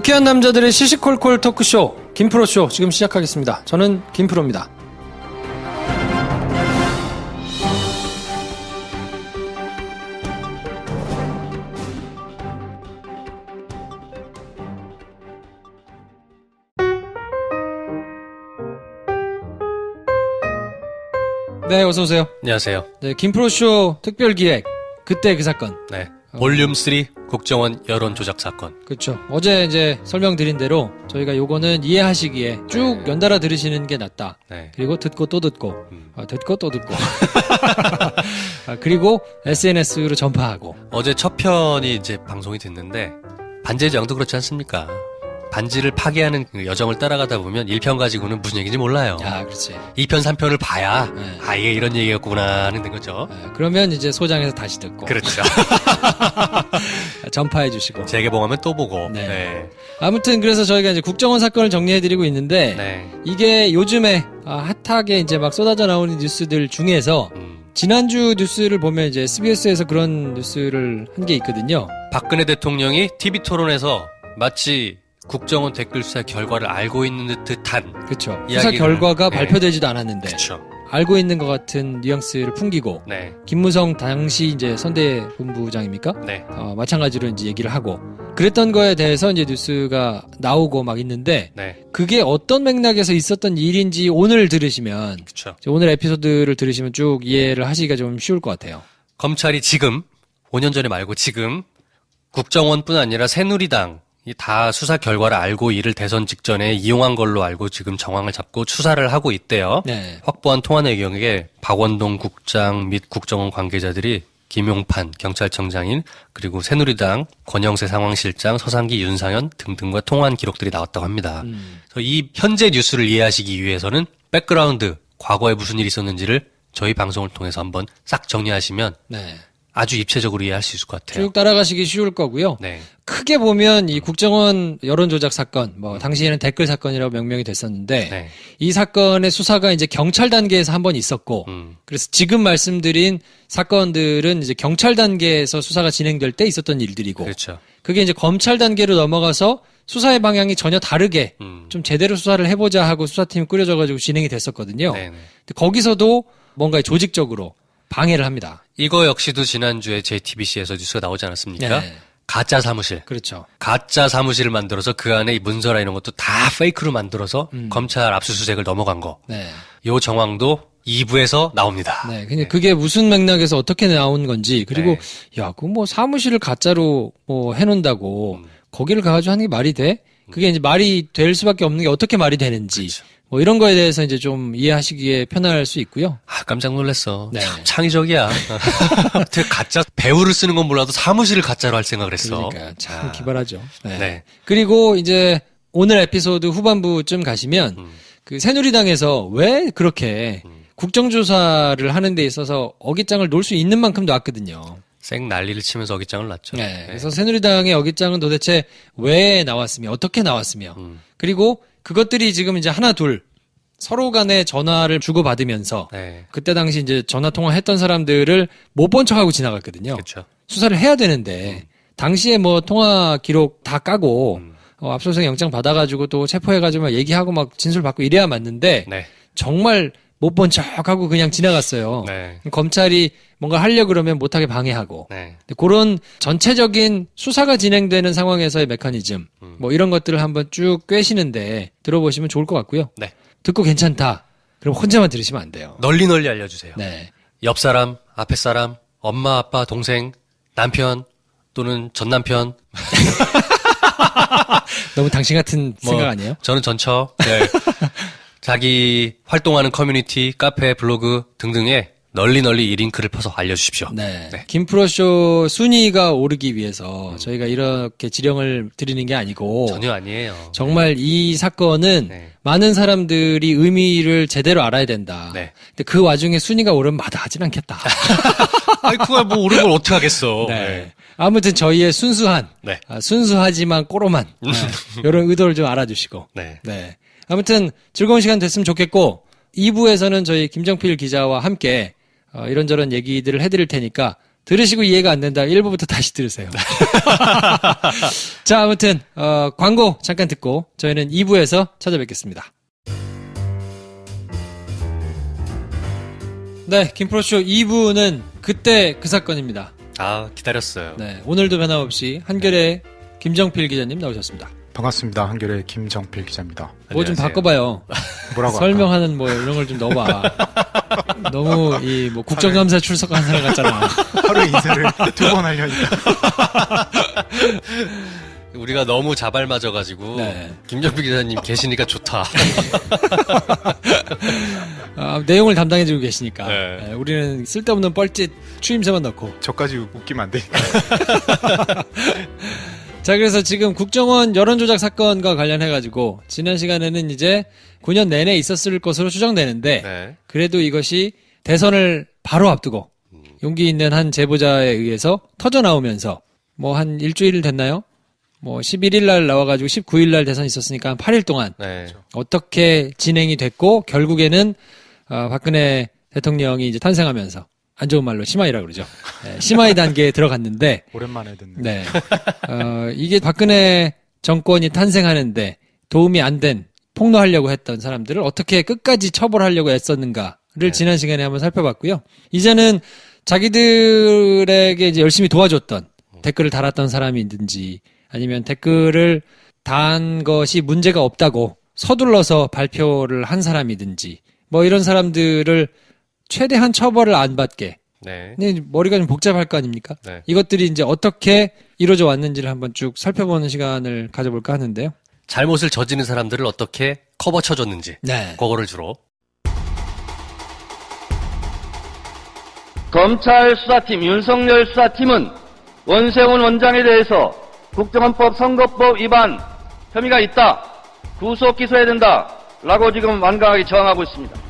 유쾌한 남자들의 시시콜콜 토크쇼 김프로쇼 지금 시작하겠습니다. 저는 김프로입니다. 네, 어서오세요. 안녕하세요. 네, 김프로쇼 특별기획 그때 그 사건. 네. 볼륨 3 국정원 여론 조작 사건. 그렇죠. 어제 이제 설명드린 대로 저희가 요거는 이해하시기에 쭉 연달아 들으시는 게 낫다. 네. 그리고 듣고 또 듣고, 듣고 또 듣고. 그리고 SNS로 전파하고. 어제 첫 편이 이제 방송이 됐는데 반지의 제왕도 그렇지 않습니까? 반지를 파괴하는 그 여정을 따라가다 보면 1편 가지고는 무슨 얘기인지 몰라요. 아, 그렇지. 2편, 3편을 봐야 네. 아, 이게 이런 얘기였구나 하는 거죠. 그러면 이제 소장해서 다시 듣고. 그렇죠. 전파해 주시고. 재개봉하면 또 보고. 네. 네. 아무튼 그래서 저희가 이제 국정원 사건을 정리해드리고 있는데 네. 이게 요즘에 핫하게 이제 막 쏟아져 나오는 뉴스들 중에서 지난주 뉴스를 보면 이제 SBS에서 그런 뉴스를 한 게 있거든요. 박근혜 대통령이 TV 토론에서 마치 국정원 댓글 수사 결과를 알고 있는 듯한 그렇죠. 수사 결과가 발표되지도 않았는데 그렇죠. 알고 있는 것 같은 뉘앙스를 풍기고 네. 김무성 당시 이제 선대본부장입니까? 네. 마찬가지로 이제 얘기를 하고 그랬던 거에 대해서 이제 뉴스가 나오고 막 있는데 네. 그게 어떤 맥락에서 있었던 일인지 오늘 들으시면 그렇죠. 오늘 에피소드를 들으시면 쭉 이해를 하시기가 좀 쉬울 것 같아요. 검찰이 지금 5년 전에 말고 지금 국정원뿐 아니라 새누리당 이 다 수사 결과를 알고 이를 대선 직전에 이용한 걸로 알고 지금 정황을 잡고 수사를 하고 있대요. 네. 확보한 통화 내용에 박원동 국장 및 국정원 관계자들이 김용판 경찰청장인 그리고 새누리당 권영세 상황실장 서상기 윤상현 등등과 통화한 기록들이 나왔다고 합니다. 그래서 이 현재 뉴스를 이해하시기 위해서는 백그라운드 과거에 무슨 일이 있었는지를 저희 방송을 통해서 한번 싹 정리하시면 네. 아주 입체적으로 이해할 수 있을 것 같아요. 쭉 따라가시기 쉬울 거고요. 네. 크게 보면 이 국정원 여론조작 사건, 당시에는 댓글 사건이라고 명명이 됐었는데 네. 이 사건의 수사가 이제 경찰 단계에서 한 번 있었고 그래서 지금 말씀드린 사건들은 이제 경찰 단계에서 수사가 진행될 때 있었던 일들이고 그렇죠. 그게 이제 검찰 단계로 넘어가서 수사의 방향이 전혀 다르게 좀 제대로 수사를 해보자 하고 수사팀이 꾸려져가지고 진행이 됐었거든요. 네네. 근데 거기서도 뭔가 조직적으로 방해를 합니다. 이거 역시도 지난주에 JTBC에서 뉴스가 나오지 않았습니까? 네. 가짜 사무실. 그렇죠. 가짜 사무실을 만들어서 그 안에 이 문서나 이런 것도 다 페이크로 만들어서 검찰 압수수색을 넘어간 거. 네. 요 정황도 2부에서 나옵니다. 네. 근데 그게 무슨 맥락에서 어떻게 나온 건지 그리고 야, 그 뭐 사무실을 가짜로 해놓는다고 거기를 가가지고 하는 게 말이 돼? 그게 이제 말이 될 수밖에 없는 게 어떻게 말이 되는지. 그렇죠. 이런 거에 대해서 이제 좀 이해하시기에 편할 수 있고요. 아, 깜짝 놀랐어. 네. 참 창의적이야. 어떻게 가짜 배우를 쓰는 건 몰라도 사무실을 가짜로 할 생각을 했어. 그러니까 참 기발하죠. 네. 네. 그리고 이제 오늘 에피소드 후반부쯤 가시면 그 새누리당에서 왜 그렇게 국정조사를 하는 데 있어서 어깃장을 놓을 수 있는 만큼 놨거든요. 생 난리를 치면서 어깃장을 놨죠. 네. 그래서 새누리당의 어깃장은 도대체 왜 나왔으며 어떻게 나왔으며 그리고 그것들이 지금 이제 하나 둘 서로 간에 전화를 주고받으면서 네. 그때 당시 이제 전화 통화했던 사람들을 못 본 척하고 지나갔거든요. 그렇죠. 수사를 해야 되는데 당시에 통화 기록 다 까고 압수수색 영장 받아가지고 또 체포해가지고 막 얘기하고 막 진술 받고 이래야 맞는데 네. 정말 못 본 척하고 그냥 지나갔어요. 네. 검찰이 뭔가 하려고 그러면 못하게 방해하고 네. 그런 전체적인 수사가 진행되는 상황에서의 메커니즘 이런 것들을 한번 쭉 꿰시는데 들어보시면 좋을 것 같고요. 네. 듣고 괜찮다. 그럼 혼자만 들으시면 안 돼요. 널리 알려주세요. 네. 옆 사람, 앞에 사람, 엄마, 아빠, 동생, 남편 또는 전 남편. 너무 당신 같은 생각 아니에요? 저는 전처. 네. 자기 활동하는 커뮤니티, 카페, 블로그 등등에 널리 이 링크를 퍼서 알려주십시오. 네. 김프로쇼 순위가 오르기 위해서 저희가 이렇게 지령을 드리는 게 아니고 전혀 아니에요. 정말 이 사건은 네. 많은 사람들이 의미를 제대로 알아야 된다. 네. 근데 그 와중에 순위가 오르면 마다하진 않겠다. 아이, 그걸 뭐 오른 걸 어떻게 하겠어. 네. 아무튼 저희의 순수한, 네. 순수하지만 꼬로만 이런 의도를 좀 알아주시고. 네. 네. 아무튼 즐거운 시간 됐으면 좋겠고 2부에서는 저희 김정필 기자와 함께 이런저런 얘기들을 해드릴 테니까 들으시고 이해가 안 된다. 1부부터 다시 들으세요. 자, 아무튼 광고 잠깐 듣고 저희는 2부에서 찾아뵙겠습니다. 네, 김프로쇼 2부는 그때 그 사건입니다. 아, 기다렸어요. 네, 오늘도 변함없이 한겨레 김정필 기자님 나오셨습니다. 반갑습니다. 한겨레 김정필 기자입니다. 뭐 좀 안녕하세요. 바꿔봐요. 뭐라고 설명하는 뭐 이런 걸 좀 넣어봐. 너무 이 뭐 국정감사 출석한 사람 같잖아. 하루 인사를 2번 하려니까. 우리가 너무 자발맞아가지고 네. 김정필 기자님 계시니까 좋다. 내용을 담당해주고 계시니까. 네. 네, 우리는 쓸데없는 뻘짓 추임새만 넣고. 저까지 웃기면 안 되니까. 자, 그래서 지금 국정원 여론조작 사건과 관련해가지고 지난 시간에는 이제 9년 내내 있었을 것으로 추정되는데 네. 그래도 이것이 대선을 바로 앞두고 용기 있는 한 제보자에 의해서 터져 나오면서 뭐 한 일주일 됐나요? 뭐 11일 날 나와가지고 19일 날 대선 있었으니까 한 8일 동안 네. 어떻게 진행이 됐고 결국에는 박근혜 대통령이 이제 탄생하면서 안 좋은 말로 심하이라고 그러죠. 네, 심하이 단계에 들어갔는데 오랜만에 듣네. 네. 이게 박근혜 정권이 탄생하는데 도움이 안 된 폭로하려고 했던 사람들을 어떻게 끝까지 처벌하려고 애썼는가를 네. 지난 시간에 한번 살펴봤고요. 이제는 자기들에게 이제 열심히 도와줬던 댓글을 달았던 사람이든지 아니면 댓글을 단 것이 문제가 없다고 서둘러서 발표를 한 사람이든지 뭐 이런 사람들을 최대한 처벌을 안 받게. 네. 근데 머리가 좀 복잡할 거 아닙니까? 네. 이것들이 이제 어떻게 이루어져 왔는지를 한번 쭉 살펴보는 시간을 가져볼까 하는데요. 잘못을 저지른 사람들을 어떻게 커버 쳐줬는지. 네. 그거를 주로. 검찰 수사팀, 윤석열 수사팀은 원세훈 원장에 대해서 국정원법 선거법 위반 혐의가 있다. 구속 기소해야 된다. 라고 지금 완강하게 저항하고 있습니다.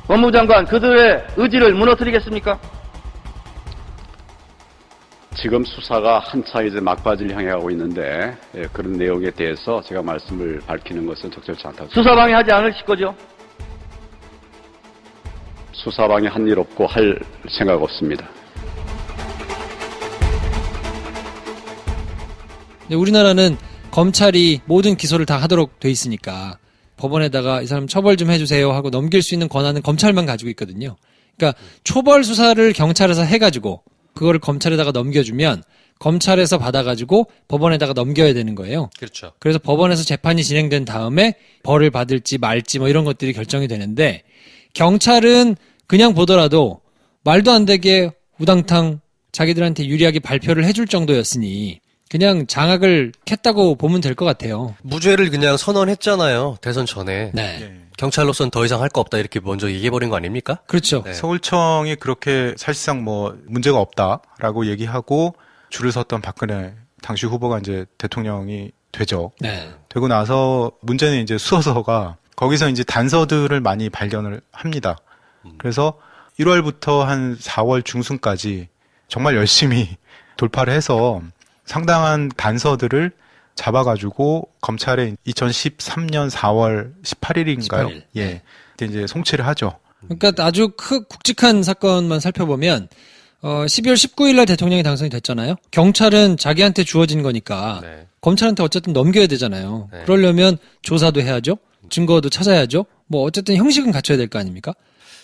법무장관, 그들의 의지를 무너뜨리겠습니까? 지금 수사가 한창 이제 막바지를 향해 가고 있는데 그런 내용에 대해서 제가 말씀을 밝히는 것은 적절치 않다고 수사방해 하지 않으실 거죠? 수사방에 한 일 없고 할 생각 없습니다. 우리나라는 검찰이 모든 기소를 다 하도록 돼 있으니까 법원에다가 이 사람 처벌 좀 해주세요 하고 넘길 수 있는 권한은 검찰만 가지고 있거든요. 그러니까 초벌 수사를 경찰에서 해가지고 그거를 검찰에다가 넘겨주면 검찰에서 받아가지고 법원에다가 넘겨야 되는 거예요. 그렇죠. 그래서 법원에서 재판이 진행된 다음에 벌을 받을지 말지 뭐 이런 것들이 결정이 되는데 경찰은 그냥 보더라도 말도 안 되게 우당탕 자기들한테 유리하게 발표를 해줄 정도였으니 그냥 장악을 캤다고 보면 될 것 같아요. 무죄를 그냥 선언했잖아요. 대선 전에. 네. 예. 경찰로서는 더 이상 할 거 없다 이렇게 먼저 얘기해버린 거 아닙니까? 그렇죠. 네. 서울청이 그렇게 사실상 뭐 문제가 없다라고 얘기하고 줄을 섰던 박근혜 당시 후보가 이제 대통령이 되죠. 네. 되고 나서 문제는 이제 수서가 거기서 이제 단서들을 많이 발견을 합니다. 그래서 1월부터 한 4월 중순까지 정말 열심히 돌파를 해서 상당한 단서들을 잡아가지고 검찰에 2013년 4월 18일인가요? 18일. 예. 그때 이제 송치를 하죠. 그러니까 아주 굵직한 사건만 살펴보면 12월 19일 날 대통령이 당선이 됐잖아요. 경찰은 자기한테 주어진 거니까 네. 검찰한테 어쨌든 넘겨야 되잖아요. 네. 그러려면 조사도 해야죠. 증거도 찾아야죠. 뭐 어쨌든 형식은 갖춰야 될 거 아닙니까?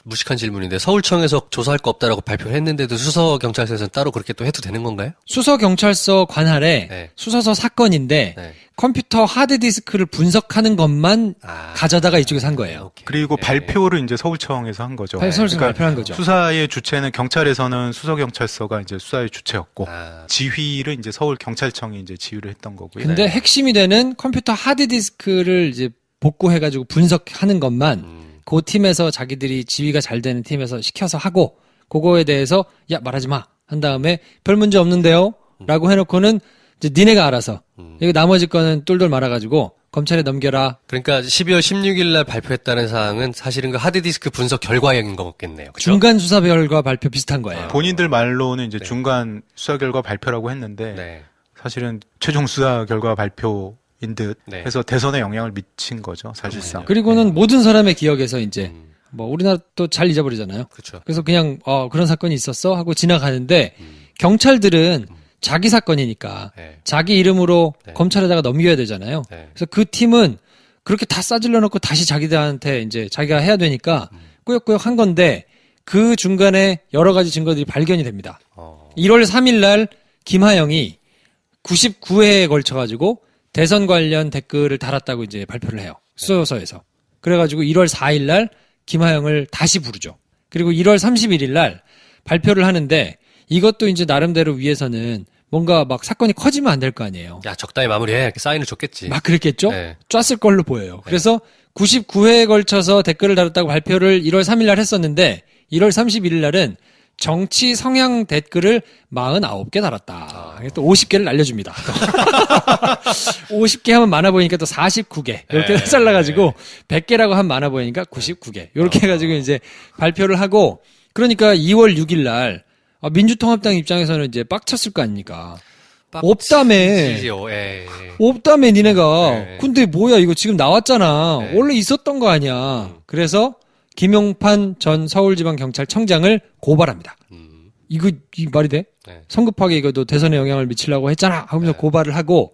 무식한 질문인데 서울청에서 조사할 거 없다라고 발표했는데도 수서경찰서에서는 따로 그렇게 또 해도 되는 건가요? 수서경찰서 관할에 네. 수서서 사건인데 네. 컴퓨터 하드디스크를 분석하는 것만 아. 가져다가 이쪽에서 한 거예요. 오케이. 그리고 네. 발표를 이제 서울청에서 한 거죠. 서울서 발표한 거죠. 수사의 주체는 경찰에서는 수서경찰서가 이제 수사의 주체였고 아. 지휘를 이제 서울경찰청이 이제 지휘를 했던 거고요. 근데 핵심이 되는 컴퓨터 하드디스크를 이제 복구해가지고 분석하는 것만 그 팀에서 자기들이 지휘가 잘 되는 팀에서 시켜서 하고 그거에 대해서 야 말하지 마 한 다음에 별 문제 없는데요 라고 해놓고는 이제 니네가 알아서 이거 나머지 거는 똘똘 말아가지고 검찰에 넘겨라. 그러니까 12월 16일 날 발표했다는 사항은 사실은 그 하드디스크 분석 결과인 거겠네요. 그죠? 중간 수사 결과 발표 비슷한 거예요. 본인들 말로는 이제 네. 중간 수사 결과 발표라고 했는데 네. 사실은 최종 수사 결과 발표인 듯 네. 해서 대선에 영향을 미친 거죠, 사실상. 그리고는 모든 사람의 기억에서 이제 뭐 우리나라 또 잘 잊어버리잖아요. 그렇죠. 그래서 그냥 그런 사건이 있었어 하고 지나가는데 경찰들은 자기 사건이니까 네. 자기 이름으로 네. 검찰에다가 넘겨야 되잖아요. 네. 그래서 그 팀은 그렇게 다 싸질러 놓고 다시 자기들한테 이제 자기가 해야 되니까 꾸역꾸역 한 건데 그 중간에 여러 가지 증거들이 발견이 됩니다. 1월 3일 날 김하영이 99회에 걸쳐가지고 대선 관련 댓글을 달았다고 이제 발표를 해요. 수서에서. 그래가지고 1월 4일 날 김하영을 다시 부르죠. 그리고 1월 31일 날 발표를 하는데 이것도 이제 나름대로 위에서는 뭔가 막 사건이 커지면 안 될 거 아니에요. 야, 적당히 마무리해. 이렇게 사인을 줬겠지. 막 그랬겠죠? 네. 짰을 걸로 보여요. 그래서 99회에 걸쳐서 댓글을 달았다고 발표를 1월 3일 날 했었는데 1월 31일 날은 정치 성향 댓글을 49개 달았다. 또 50개를 날려줍니다. 50개 하면 많아 보이니까 또 49개. 이렇게 잘라가지고 100개라고 하면 많아 보이니까 99개. 이렇게 해가지고 이제 발표를 하고 그러니까 2월 6일 날 민주통합당 입장에서는 이제 빡쳤을 거 아닙니까? 없다며. 없다며 니네가. 네. 근데 뭐야 이거 지금 나왔잖아. 네. 원래 있었던 거 아니야. 그래서 김용판 전 서울지방경찰청장을 고발합니다. 이거 이 말이 돼? 네. 성급하게 이거 너 대선에 영향을 미치려고 했잖아 하면서 네. 고발을 하고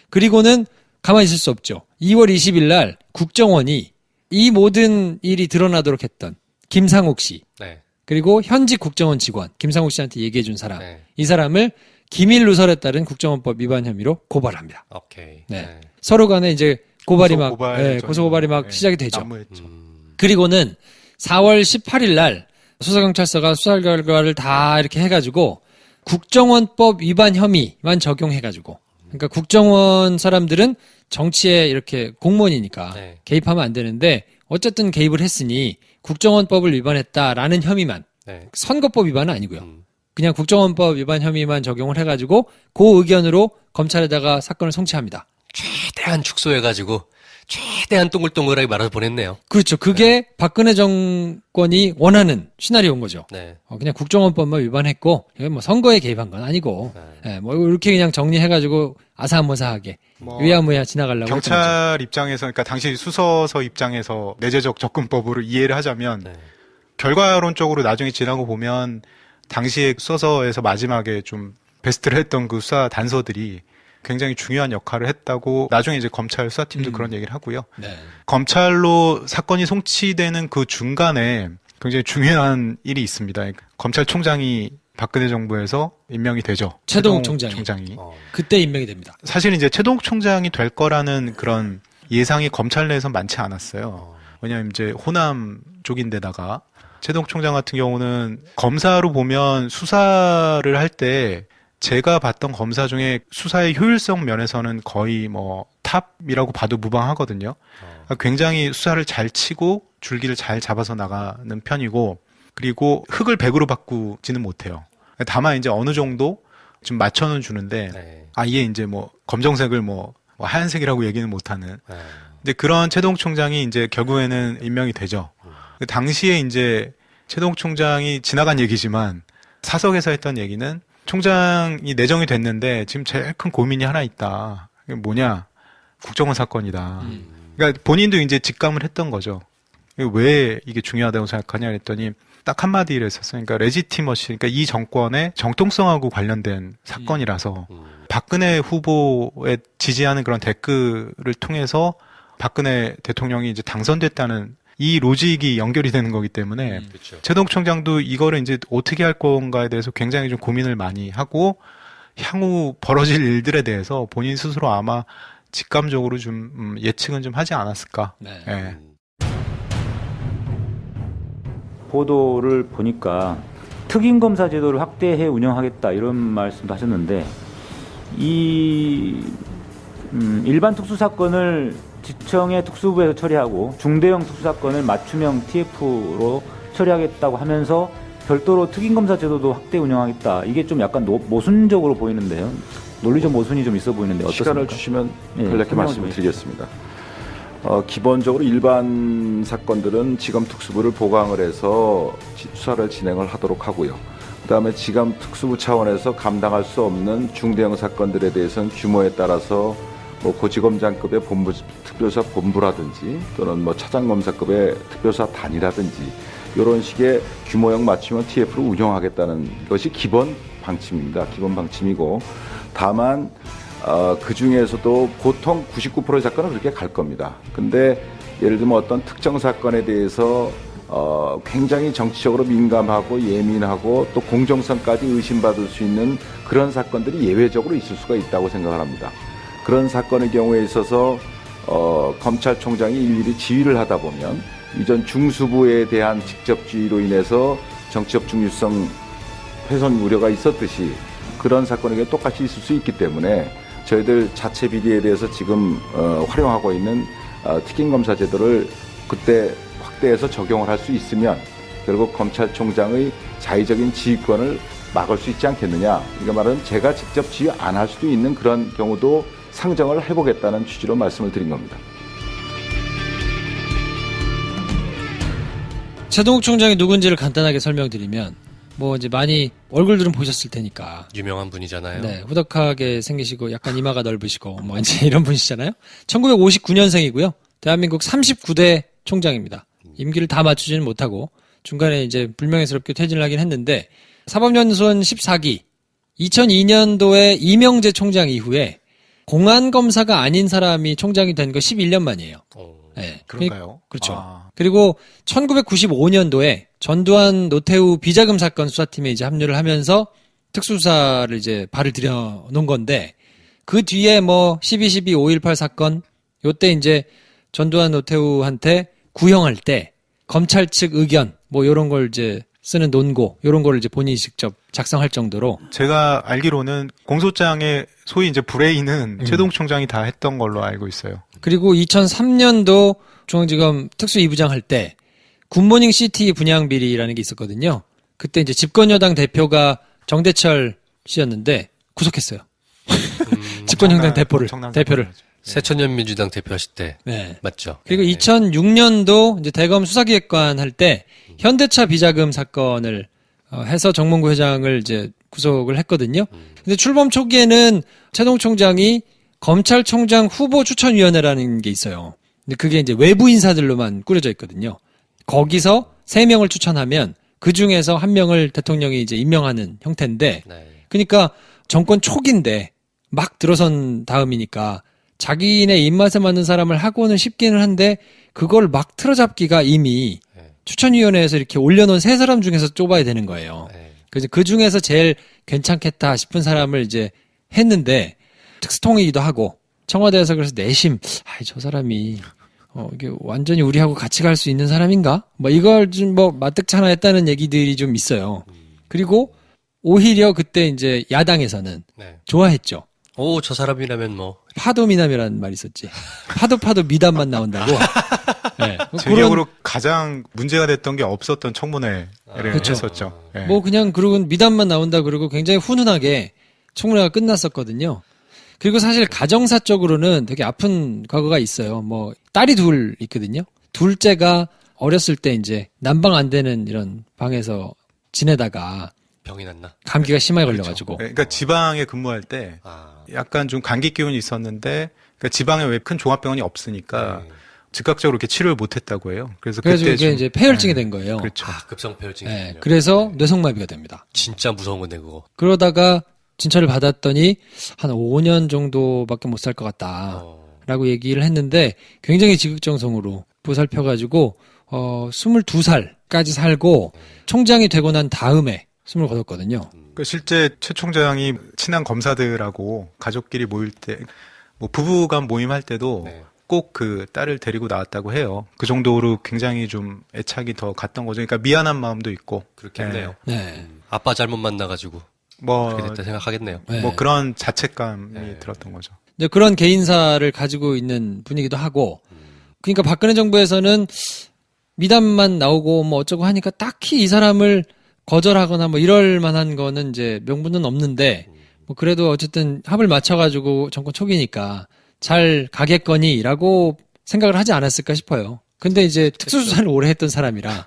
그리고는 가만히 있을 수 없죠. 2월 20일 날 국정원이 이 모든 일이 드러나도록 했던 김상욱 씨 네. 그리고 현직 국정원 직원 김상욱 씨한테 얘기해 준 사람 네. 이 사람을 기밀 누설에 따른 국정원법 위반 혐의로 고발합니다. 오케이. 네. 서로 간에 이제 고발이 막 고소고발전이 고소 고발이 막 네, 시작이 되죠. 난무했죠. 그리고는 4월 18일 날 수사경찰서가 수사 결과를 다 이렇게 해가지고 국정원법 위반 혐의만 적용해가지고 그러니까 국정원 사람들은 정치에 이렇게 공무원이니까 네. 개입하면 안 되는데 어쨌든 개입을 했으니 국정원법을 위반했다라는 혐의만 네. 선거법 위반은 아니고요. 그냥 국정원법 위반 혐의만 적용을 해가지고 그 의견으로 검찰에다가 사건을 송치합니다. 최대한 축소해가지고 최대한 동글동글하게 말아서 보냈네요. 그렇죠. 그게 박근혜 정권이 원하는 시나리오인 거죠. 네. 그냥 국정원법만 위반했고 이건 뭐 선거에 개입한 건 아니고 뭐 이렇게 그냥 정리해가지고 아사무사하게 뭐 유야무야 지나가려고 했던 거죠. 경찰 입장에서 그러니까 당시 수서서 입장에서 내재적 접근법으로 이해를 하자면 네. 결과론적으로 나중에 지나고 보면 당시에 수서에서 마지막에 좀 베스트를 했던 그 수사 단서들이 굉장히 중요한 역할을 했다고 나중에 이제 검찰 수사팀도 그런 얘기를 하고요. 네. 검찰로 사건이 송치되는 그 중간에 굉장히 중요한 일이 있습니다. 검찰총장이 박근혜 정부에서 임명이 되죠. 최동욱 최동욱 총장이. 그때 임명이 됩니다. 사실 이제 최동욱 총장이 될 거라는 그런 예상이 검찰 내에서 많지 않았어요. 왜냐하면 이제 호남 쪽인데다가 최동욱 총장 같은 경우는 검사로 보면 수사를 할 때 제가 봤던 검사 중에 수사의 효율성 면에서는 거의 뭐 탑이라고 봐도 무방하거든요. 굉장히 수사를 잘 치고 줄기를 잘 잡아서 나가는 편이고 그리고 흑을 백으로 바꾸지는 못해요. 다만 이제 어느 정도 좀 맞춰는 주는데 네. 아예 이제 뭐 검정색을 뭐 하얀색이라고 얘기는 못하는. 네. 근데 그런 최동욱 총장이 이제 결국에는 임명이 되죠. 당시에 이제 최동욱 총장이 지나간 얘기지만 사석에서 했던 얘기는 총장이 내정이 됐는데 지금 제일 큰 고민이 하나 있다. 그게 뭐냐? 국정원 사건이다. 그러니까 본인도 이제 직감을 했던 거죠. 왜 이게 중요하다고 생각하냐 했더니 딱 한마디를 했었어요. 그러니까 레지티머시, 그러니까 이 정권의 정통성하고 관련된 사건이라서 박근혜 후보에 지지하는 그런 댓글을 통해서 박근혜 대통령이 이제 당선됐다는 이 로직이 연결이 되는 거기 때문에 그렇죠. 최동욱 총장도 이거를 이제 어떻게 할 건가에 대해서 굉장히 좀 고민을 많이 하고 향후 벌어질 일들에 대해서 본인 스스로 아마 직감적으로 좀 예측은 좀 하지 않았을까. 네. 예. 보도를 보니까 특임 검사 제도를 확대해 운영하겠다 이런 말씀도 하셨는데 이 일반 특수 사건을 지청의 특수부에서 처리하고 중대형 특수 사건을 맞춤형 TF로 처리하겠다고 하면서 별도로 특임 검사 제도도 확대 운영하겠다. 이게 좀 약간 모순적으로 보이는데요. 논리적 모순이 좀 있어 보이는데 어떻습니까? 시간을 주시면 예, 간략히 설명을 말씀을 좀 드리겠습니다. 기본적으로 일반 사건들은 지검 특수부를 보강을 해서 수사를 진행을 하도록 하고요. 그다음에 지검 특수부 차원에서 감당할 수 없는 중대형 사건들에 대해서는 규모에 따라서 뭐 고지검장급의 특별수사 본부라든지 또는 뭐 차장검사급의 특별수사 단이라든지 이런 식의 규모형 맞춤형 TF를 운영하겠다는 것이 기본 방침입니다. 기본 방침이고 다만 그 중에서도 보통 99%의 사건은 그렇게 갈 겁니다. 근데 예를 들면 어떤 특정 사건에 대해서 굉장히 정치적으로 민감하고 예민하고 또 공정성까지 의심받을 수 있는 그런 사건들이 예외적으로 있을 수가 있다고 생각을 합니다. 그런 사건의 경우에 있어서 검찰총장이 일일이 지휘를 하다 보면 이전 중수부에 대한 직접 지휘로 인해서 정치적 중립성 훼손 우려가 있었듯이 그런 사건에게 똑같이 있을 수 있기 때문에 저희들 자체 비리에 대해서 지금 활용하고 있는 특임검사 제도를 그때 확대해서 적용을 할 수 있으면 결국 검찰총장의 자의적인 지휘권을 막을 수 있지 않겠느냐. 이거 말은 제가 직접 지휘 안 할 수도 있는 그런 경우도 상정을 해보겠다는 취지로 말씀을 드린 겁니다. 최동욱 총장이 누군지를 간단하게 설명드리면 뭐 이제 많이 얼굴들은 보셨을 테니까. 유명한 분이잖아요. 네, 후덕하게 생기시고 약간 이마가 넓으시고 뭐 이제 이런 분이시잖아요. 1959년생이고요. 대한민국 39대 총장입니다. 임기를 다 맞추지는 못하고 중간에 이제 불명예스럽게 퇴진을 하긴 했는데 사법연수원 14기 2002년도에 이명재 총장 이후에 공안검사가 아닌 사람이 총장이 된 거 11년 만이에요. 네. 그런가요? 그렇죠. 아. 그리고 1995년도에 전두환 노태우 비자금 사건 수사팀에 이제 합류를 하면서 특수수사를 이제 발을 들여놓은 건데 그 뒤에 뭐 12.12 5.18 사건 요때 이제 전두환 노태우한테 구형할 때 검찰 측 의견 뭐 요런 걸 이제 쓰는 논고 요런 거를 이제 본인이 직접 작성할 정도로 제가 알기로는 공소장에 소위 이제 브레인은 최동욱 총장이 다 했던 걸로 알고 있어요. 그리고 2003년도 중앙지검 특수 2부장 할 때 굿모닝 시티 분양 비리라는 게 있었거든요. 그때 이제 집권여당 대표가 정대철 씨였는데 구속했어요. 집권여당 대표를. 새천년민주당 대표하실 때 네. 맞죠? 그리고 네. 2006년도 이제 대검 수사기획관 할 때 현대차 비자금 사건을 해서 정몽구 회장을 이제 구속을 했거든요. 근데 출범 초기에는 최동욱 총장이 검찰총장 후보 추천위원회라는 게 있어요. 근데 그게 이제 외부 인사들로만 꾸려져 있거든요. 거기서 3명을 추천하면 그 중에서 1명을 대통령이 이제 임명하는 형태인데, 네. 그러니까 정권 초기인데 막 들어선 다음이니까 자기네 입맛에 맞는 사람을 하고는 싶기는 한데 그걸 막 틀어잡기가 이미 추천위원회에서 이렇게 올려놓은 3사람 중에서 좁아야 되는 거예요. 그래서 그 중에서 제일 괜찮겠다 싶은 사람을 이제 했는데 특수통이기도 하고 청와대에서 그래서 내심 저 사람이 이게 완전히 우리하고 같이 갈 수 있는 사람인가? 뭐 이걸 좀 뭐 마뜩찮아 했다는 얘기들이 좀 있어요. 그리고 오히려 그때 이제 야당에서는 네. 좋아했죠. 오, 저 사람이라면 뭐. 파도미남이라는 말이 있었지. 파도 미담만 나온다고. 네. 제 기억으로 가장 문제가 됐던 게 없었던 청문회를 그렇죠. 했었죠. 네. 뭐 그냥 그러고 미담만 나온다 그러고 굉장히 훈훈하게 청문회가 끝났었거든요. 그리고 사실 가정사적으로는 되게 아픈 과거가 있어요. 뭐 딸이 둘 있거든요. 둘째가 어렸을 때 이제 난방 안 되는 이런 방에서 지내다가 병이 났나? 감기가 심하게 걸려가지고. 그러니까 지방에 근무할 때 약간 좀 감기 기운이 있었는데 그러니까 지방에 왜 큰 종합병원이 없으니까 즉각적으로 이렇게 치료를 못했다고 해요. 그래서 그때 그게 이제 폐혈증이 된 거예요. 그렇죠. 급성폐혈증이. 네, 그래서 뇌성마비가 됩니다. 진짜 무서운 건데 그거. 그러다가 진찰을 받았더니 한 5년 정도밖에 못 살 것 같다라고 얘기를 했는데 굉장히 지극정성으로 보살펴가지고 22살까지 살고 총장이 되고 난 다음에 숨을 거뒀거든요. 그 실제 최 총장이 친한 검사들하고 가족끼리 모일 때, 뭐 부부간 모임할 때도 꼭 그 딸을 데리고 나왔다고 해요. 그 정도로 굉장히 좀 애착이 더 갔던 거죠. 그러니까 미안한 마음도 있고. 그렇겠네요. 네. 아빠 잘못 만나가지고 뭐, 그렇게 됐다 생각하겠네요. 네. 뭐 그런 자책감이 들었던 거죠. 이제 그런 개인사를 가지고 있는 분이기도 하고, 그러니까 박근혜 정부에서는 미담만 나오고 뭐 어쩌고 하니까 딱히 이 사람을 거절하거나 뭐 이럴 만한 거는 이제 명분은 없는데, 뭐 그래도 어쨌든 합을 맞춰가지고 정권 초기니까 잘 가겠거니라고 생각을 하지 않았을까 싶어요. 근데 이제 특수수사를 오래 했던 사람이라,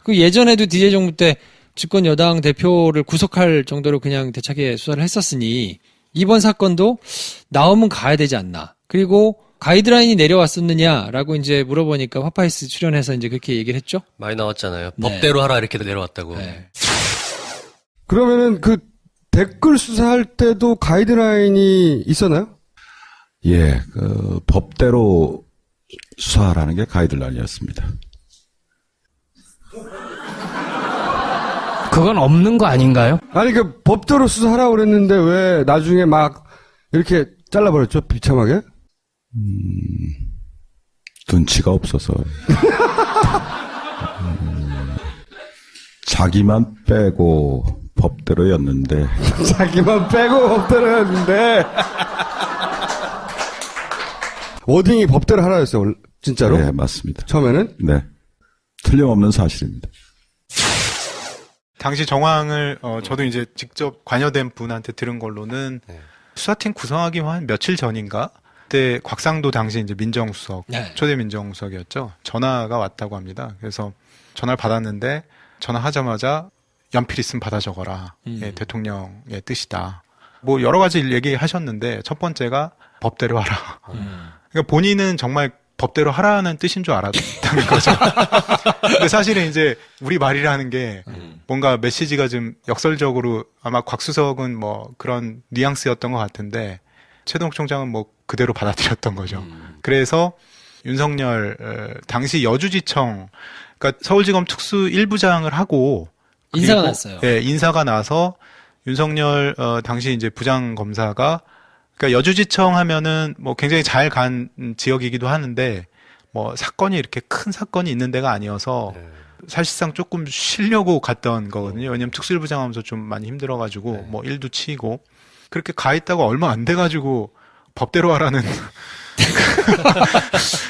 그 예전에도 DJ 정부 때 집권 여당 대표를 구속할 정도로 그냥 대차게 수사를 했었으니 이번 사건도 나오면 가야 되지 않나. 그리고 가이드라인이 내려왔었느냐라고 이제 물어보니까 화파이스 출연해서 이제 그렇게 얘기를 했죠. 많이 나왔잖아요. 네. 법대로 하라 이렇게 내려왔다고. 네. 그러면은 그 댓글 수사할 때도 가이드라인이 있었나요? 예, 그 법대로 수사하라는 게 가이드라인이었습니다. 그건 없는 거 아닌가요? 아니 그 법대로 수사하라고 그랬는데 왜 나중에 막 이렇게 잘라버렸죠? 비참하게? 눈치가 없어서. 자기만 빼고 법대로였는데. 자기만 빼고 법대로였는데. 워딩이 법대로 하라였어요, 진짜로? 네, 맞습니다. 처음에는? 네. 틀림없는 사실입니다. 당시 정황을 저도 이제 직접 관여된 분한테 들은 걸로는 수사팀 구성하기 한 며칠 전인가 그때 곽상도 당시 이제 민정수석 네. 초대 민정수석이었죠. 전화가 왔다고 합니다. 그래서 전화를 받았는데 전화하자마자 연필 있으면 받아 적어라. 예, 대통령의 뜻이다. 뭐 여러 가지 얘기하셨는데 첫 번째가 법대로 하라. 그러니까 본인은 정말 법대로 하라는 뜻인 줄 알았다는 거죠. 근데 사실은 이제 우리 말이라는 게 뭔가 메시지가 좀 역설적으로 아마 곽수석은 뭐 그런 뉘앙스였던 것 같은데 최동욱 총장은 뭐 그대로 받아들였던 거죠. 그래서 윤석열 당시 여주지청 그러니까 서울지검 특수 1부장을 하고 인사가 그리고, 났어요. 예, 인사가 나서 윤석열 당시 이제 부장 검사가 그러니까 여주지청 하면은 뭐 굉장히 잘 간 지역이기도 하는데 뭐 사건이 이렇게 큰 사건이 있는 데가 아니어서 사실상 조금 쉬려고 갔던 거거든요. 왜냐면 특수일부장 하면서 좀 많이 힘들어가지고 뭐 일도 치이고 그렇게 가 있다가 얼마 안 돼가지고 법대로 하라는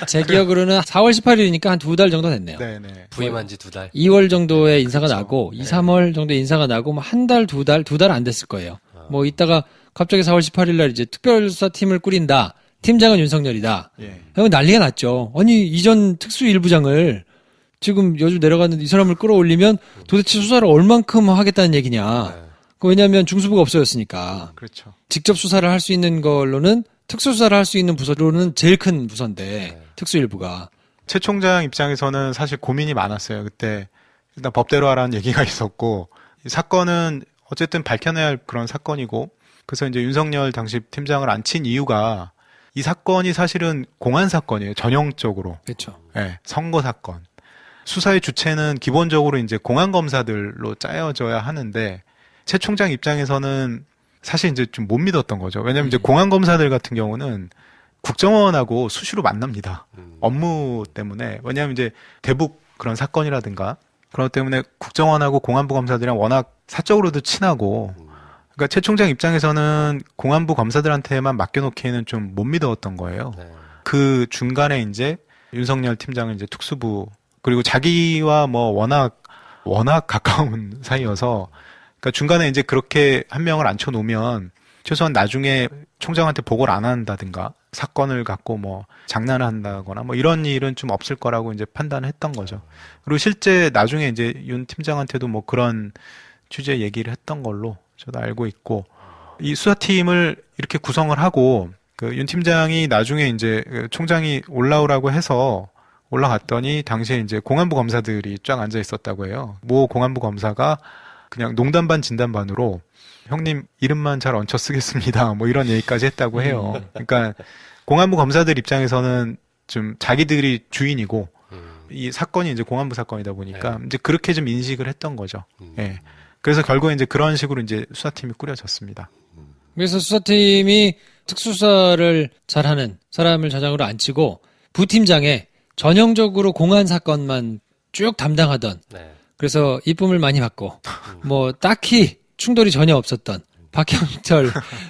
제 기억으로는 4월 18일이니까 한 2달 정도 됐네요. 네네. 부임한 지 2달. 2월 정도에 인사가 그렇죠. 나고 2, 3월 정도에 인사가 나고 뭐 한 달, 2달 안 됐을 거예요. 뭐 이따가 갑자기 4월 18일 날 이제 특별수사팀을 꾸린다. 팀장은 윤석열이다. 예. 그러면 난리가 났죠. 아니 이전 특수일부장을 지금 여주 내려갔는데 이 사람을 끌어올리면 도대체 수사를 얼만큼 하겠다는 얘기냐. 왜냐하면 중수부가 없어졌으니까. 그렇죠. 직접 수사를 할 수 있는 걸로는 특수수사를 할 수 있는 부서로는 제일 큰 부서인데 특수일부가. 최 총장 입장에서는 사실 고민이 많았어요. 그때 일단 법대로 하라는 얘기가 있었고 이 사건은 어쨌든 밝혀내야 할 그런 사건이고 그래서 이제 윤석열 당시 팀장을 앉힌 이유가 이 사건이 사실은 공안 사건이에요. 전형적으로. 그렇죠. 예, 선거 사건. 수사의 주체는 기본적으로 이제 공안 검사들로 짜여져야 하는데 최 총장 입장에서는 사실 이제 좀 못 믿었던 거죠. 왜냐하면 이제 공안 검사들 같은 경우는 국정원하고 수시로 만납니다. 업무 때문에. 왜냐하면 이제 대북 그런 사건이라든가 그런 것 때문에 국정원하고 공안부 검사들이랑 워낙 사적으로도 친하고 그러니까 최 총장 입장에서는 공안부 검사들한테만 맡겨놓기에는 좀 못 믿었던 거예요. 그 중간에 이제 윤석열 팀장은 이제 특수부 그리고 자기와 뭐 워낙 가까운 사이여서 그러니까 중간에 이제 그렇게 한 명을 앉혀놓으면 최소한 나중에 총장한테 보고를 안 한다든가 사건을 갖고 뭐 장난을 한다거나 뭐 이런 일은 좀 없을 거라고 이제 판단을 했던 거죠. 그리고 실제 나중에 이제 윤 팀장한테도 뭐 그런 취지의 얘기를 했던 걸로 저도 알고 있고 이 수사팀을 이렇게 구성을 하고 그 윤 팀장이 나중에 이제 그 총장이 올라오라고 해서 올라갔더니 당시에 이제 공안부 검사들이 쫙 앉아 있었다고 해요. 모 공안부 검사가 그냥 농담 반 진담 반으로 형님 이름만 잘 얹혀 쓰겠습니다. 뭐 이런 얘기까지 했다고 해요. 그러니까 공안부 검사들 입장에서는 좀 자기들이 주인이고 이 사건이 이제 공안부 사건이다 보니까 이제 그렇게 좀 인식을 했던 거죠. 예. 그래서 결국에 이제 그런 식으로 이제 수사팀이 꾸려졌습니다. 그래서 수사팀이 특수수사를 잘하는 사람을 저장으로 앉히고 부팀장에 전형적으로 공안 사건만 쭉 담당하던 그래서 이쁨을 많이 받고 뭐 딱히 충돌이 전혀 없었던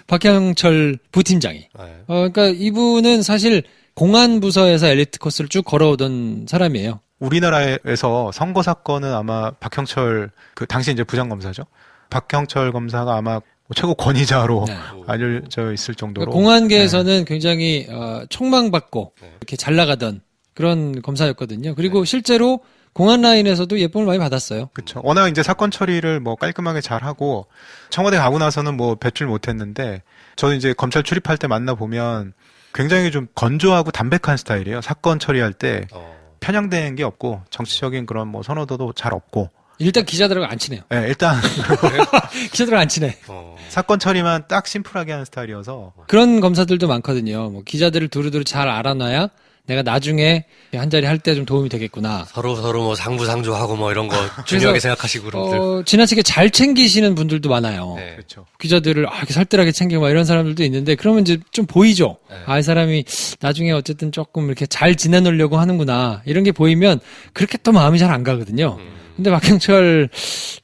박형철 부팀장이 그러니까 이분은 사실 공안 부서에서 엘리트 코스를 쭉 걸어오던 사람이에요. 우리나라에서 선거 사건은 아마 박형철 그 당시 이제 부장검사죠. 박형철 검사가 아마 최고 권위자로 알려져 있을 정도로 그러니까 공안계에서는 굉장히 촉망받고 이렇게 잘 나가던 그런 검사였거든요. 그리고 실제로 공안 라인에서도 예쁨을 많이 받았어요. 그렇죠. 워낙 이제 사건 처리를 뭐 깔끔하게 잘 하고 청와대 가고 나서는 뭐 배출 못했는데 저는 이제 검찰 출입할 때 만나 보면 굉장히 좀 건조하고 담백한 스타일이에요. 사건 처리할 때 편향된 게 없고 정치적인 그런 뭐 선호도도 잘 없고. 일단 기자들하고 안 친해요. 네, 일단 기자들하고 안 친해. 사건 처리만 딱 심플하게 하는 스타일이어서. 그런 검사들도 많거든요. 뭐 기자들을 두루두루 잘 알아놔야 내가 나중에 한 자리 할 때 좀 도움이 되겠구나. 서로 뭐 상부상조하고 뭐 이런 거 중요하게 생각하시고 그런들. 지나치게 잘 챙기시는 분들도 많아요. 네. 그렇죠. 기자들을 이렇게 살뜰하게 챙기고 막 이런 사람들도 있는데 그러면 이제 좀 보이죠. 네. 이 사람이 나중에 어쨌든 조금 이렇게 잘 지내놓으려고 하는구나. 이런 게 보이면 그렇게 또 마음이 잘 안 가거든요. 근데 박형철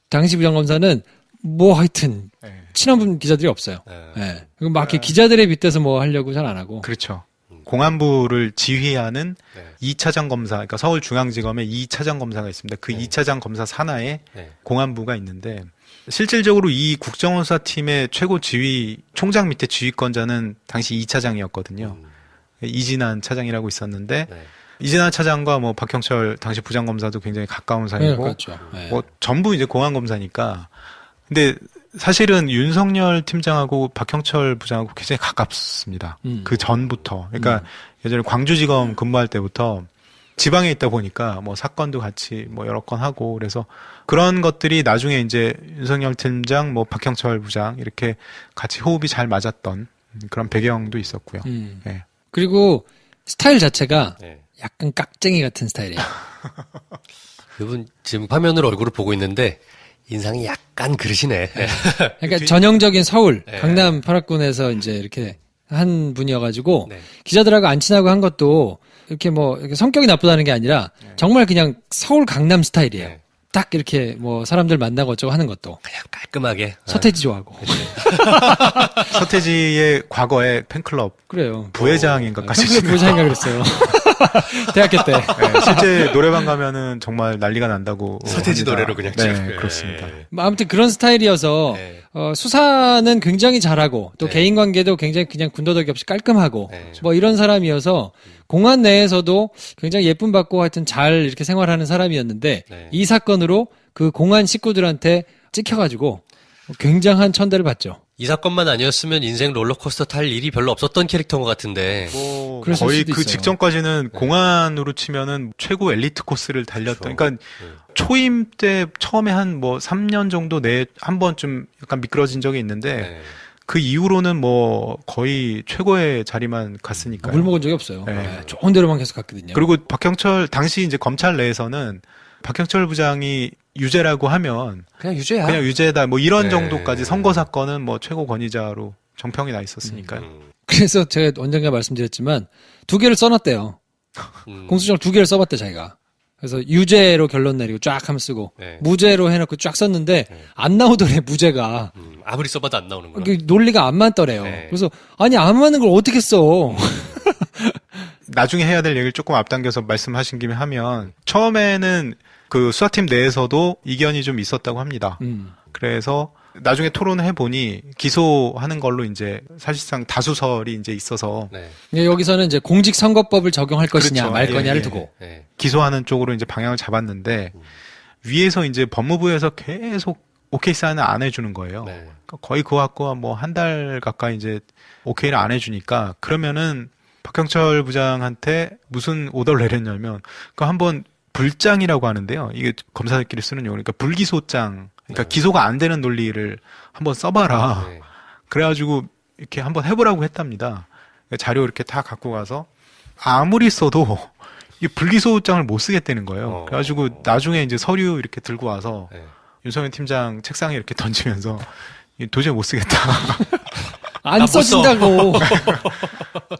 당시 부장검사는 뭐 하여튼 친한 분 기자들이 없어요. 네. 그리고 막 이렇게 기자들에 빗대서 뭐 하려고 잘 안 하고. 그렇죠. 공안부를 지휘하는 2차장 검사, 그러니까 서울중앙지검에 2차장 검사가 있습니다. 그 2차장 검사 산하에 공안부가 있는데 실질적으로 이 국정원 수사팀의 최고 지휘 총장 밑에 지휘권자는 당시 2차장이었거든요. 이진한 차장이라고 있었는데 이진한 차장과 뭐 박형철 당시 부장검사도 굉장히 가까운 사이고 그렇죠. 뭐 전부 이제 공안검사니까. 근데 사실은 윤석열 팀장하고 박형철 부장하고 굉장히 가깝습니다. 그 전부터. 그러니까 예전에 광주지검 근무할 때부터 지방에 있다 보니까 뭐 사건도 같이 뭐 여러 건 하고 그래서 그런 것들이 나중에 이제 윤석열 팀장, 뭐 박형철 부장 이렇게 같이 호흡이 잘 맞았던 그런 배경도 있었고요. 네. 그리고 스타일 자체가 약간 깍쟁이 같은 스타일이에요. 이분 지금 화면으로 얼굴을 보고 있는데 인상이 약간 그러시네. 그러니까 전형적인 서울 강남 8학군에서 이제 이렇게 한 분이어가지고 기자들하고 안 친하고 한 것도 이렇게 뭐 이렇게 성격이 나쁘다는 게 아니라 정말 그냥 서울 강남 스타일이에요. 딱 이렇게 뭐 사람들 만나고 어쩌고 하는 것도 그냥 깔끔하게. 서태지 좋아하고. 서태지의 과거의 팬클럽 그래요. 부회장인가까지 팬클럽 부회장인가 그랬어요. 대학교 때. 네, 실제 노래방 가면은 정말 난리가 난다고. 서태지 합니다. 노래로 그냥 네, 찍고. 그렇습니다. 뭐 아무튼 그런 스타일이어서 수사는 굉장히 잘하고 또 개인 관계도 굉장히 그냥 군더더기 없이 깔끔하고 뭐 이런 사람이어서 공안 내에서도 굉장히 예쁨 받고 하여튼 잘 이렇게 생활하는 사람이었는데 이 사건으로 그 공안 식구들한테 찍혀가지고 굉장한 천대를 받죠. 이 사건만 아니었으면 인생 롤러코스터 탈 일이 별로 없었던 캐릭터인 것 같은데. 뭐 그랬을 거의 수도 그 있어요. 직전까지는 공안으로 치면은 최고 엘리트 코스를 달렸던. 그러니까 초임 때 처음에 한 뭐 3년 정도 내 한 번쯤 약간 미끄러진 적이 있는데 그 이후로는 뭐 거의 최고의 자리만 갔으니까요. 물 먹은 적이 없어요. 네. 좋은 데로만 계속 갔거든요. 그리고 박형철 당시 이제 검찰 내에서는 박형철 부장이 유죄라고 하면 그냥 유죄야. 그냥 유죄다 뭐 이런 네. 정도까지 선거 사건은 뭐 최고 권위자로 정평이 나 있었으니까요. 그래서 제가 언젠가 말씀드렸지만 2개를 써놨대요. 공소장을 2개를 써봤대 자기가. 그래서 유죄로 결론 내리고 쫙 하면 쓰고 무죄로 해놓고 쫙 썼는데 안 나오더래 무죄가. 아무리 써봐도 안 나오는구나. 그 논리가 안 맞더래요. 그래서 아니 안 맞는 걸 어떻게 써? 나중에 해야 될 얘기를 조금 앞당겨서 말씀하신 김에 하면 처음에는 그 수사팀 내에서도 이견이 좀 있었다고 합니다. 그래서 나중에 토론을 해보니 기소하는 걸로 이제 사실상 다수설이 이제 있어서 여기서는 이제 공직선거법을 적용할 것이냐 그렇죠. 말 거냐를 예. 두고 기소하는 쪽으로 이제 방향을 잡았는데 위에서 이제 법무부에서 계속 오케이 사인을 안 해주는 거예요. 그러니까 거의 그거 갖고 뭐 한 달 가까이 이제 오케이를 안 해주니까 그러면은 박형철 부장한테 무슨 오더를 내렸냐면 그 한번 불장이라고 하는데요. 이게 검사들끼리 쓰는 용어. 그러니까 불기소장. 그러니까 기소가 안 되는 논리를 한번 써봐라. 그래가지고 이렇게 한번 해보라고 했답니다. 자료 이렇게 다 갖고 가서 아무리 써도 이 불기소장을 못 쓰겠다는 거예요. 그래가지고 나중에 이제 서류 이렇게 들고 와서 윤석열 팀장 책상에 이렇게 던지면서 도저히 못 쓰겠다. 안 써진다고.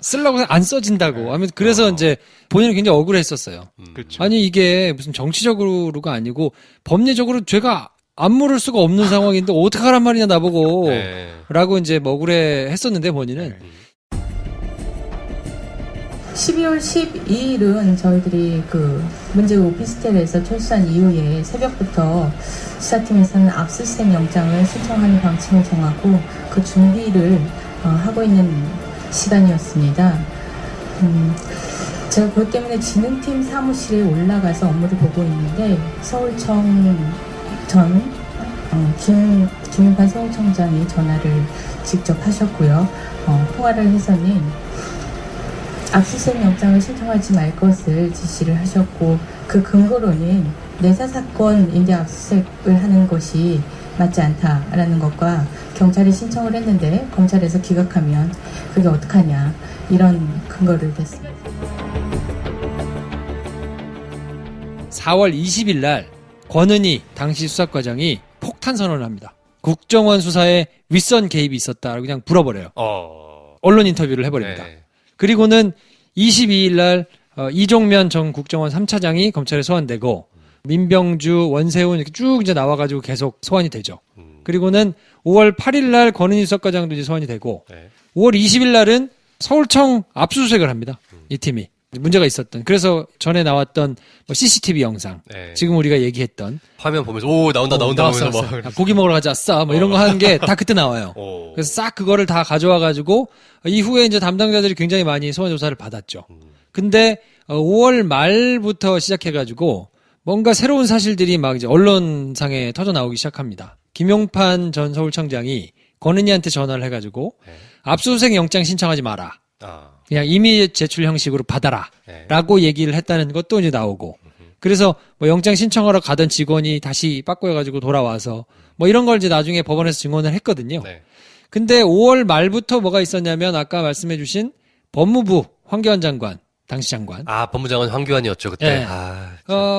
쓰려고 해서 안 써진다고. 하면 그래서 이제 본인은 굉장히 억울했었어요. 그렇죠. 아니 이게 무슨 정치적으로가 아니고 법리적으로 죄가 안 물을 수가 없는 상황인데 어떡하란 말이냐 나보고 라고 이제 억울해 했었는데 본인은 12월 12일은 저희들이 그 문제의 오피스텔에서 철수한 이후에 새벽부터 수사팀에서는 압수수색 영장을 신청하는 방침을 정하고 그 준비를 하고 있는 시간이었습니다. 제가 그것 때문에 진흥팀 사무실에 올라가서 업무를 보고 있는데 서울청 전 김윤판 서울청장이 전화를 직접 하셨고요. 통화를 해서는 압수수색 영장을 신청하지 말 것을 지시를 하셨고 그 근거로는 내사 사건 인계 압수수색을 하는 것이 맞지 않다라는 것과 경찰이 신청을 했는데 검찰에서 기각하면 그게 어떡하냐 이런 근거를 댔습니다. 4월 20일 날 권은희 당시 수사과장이 폭탄 선언을 합니다. 국정원 수사에 윗선 개입이 있었다라고 그냥 불어버려요. 언론 인터뷰를 해버립니다. 네. 그리고는 22일 날 이종면 전 국정원 3차장이 검찰에 소환되고 민병주, 원세훈 이렇게 쭉 이제 나와가지고 계속 소환이 되죠. 그리고는 5월 8일 날 권은희 수사과장도 이제 소환이 되고 네. 5월 20일 날은 서울청 압수수색을 합니다. 이 팀이. 문제가 있었던. 그래서 전에 나왔던 뭐 CCTV 영상. 네. 지금 우리가 얘기했던. 화면 보면서 오 나온다 나왔어, 하면서 나왔어. 야, 고기 먹으러 가자, 싸. 뭐 이런 거 하는 게 다 그때 나와요. 그래서 싹 그거를 다 가져와가지고 이후에 이제 담당자들이 굉장히 많이 소환 조사를 받았죠. 근데 5월 말부터 시작해가지고 뭔가 새로운 사실들이 막 이제 언론상에 터져 나오기 시작합니다. 김용판 전 서울청장이 권은희한테 전화를 해가지고 압수수색 영장 신청하지 마라. 그냥 임의 제출 형식으로 받아라. 라고 얘기를 했다는 것도 이제 나오고. 그래서 뭐 영장 신청하러 가던 직원이 다시 빠꾸여가지고 돌아와서 뭐 이런 걸 이제 나중에 법원에서 증언을 했거든요. 근데 5월 말부터 뭐가 있었냐면 아까 말씀해주신 법무부 황교안 장관, 당시 장관. 법무장관 황교안이었죠 그때. 네.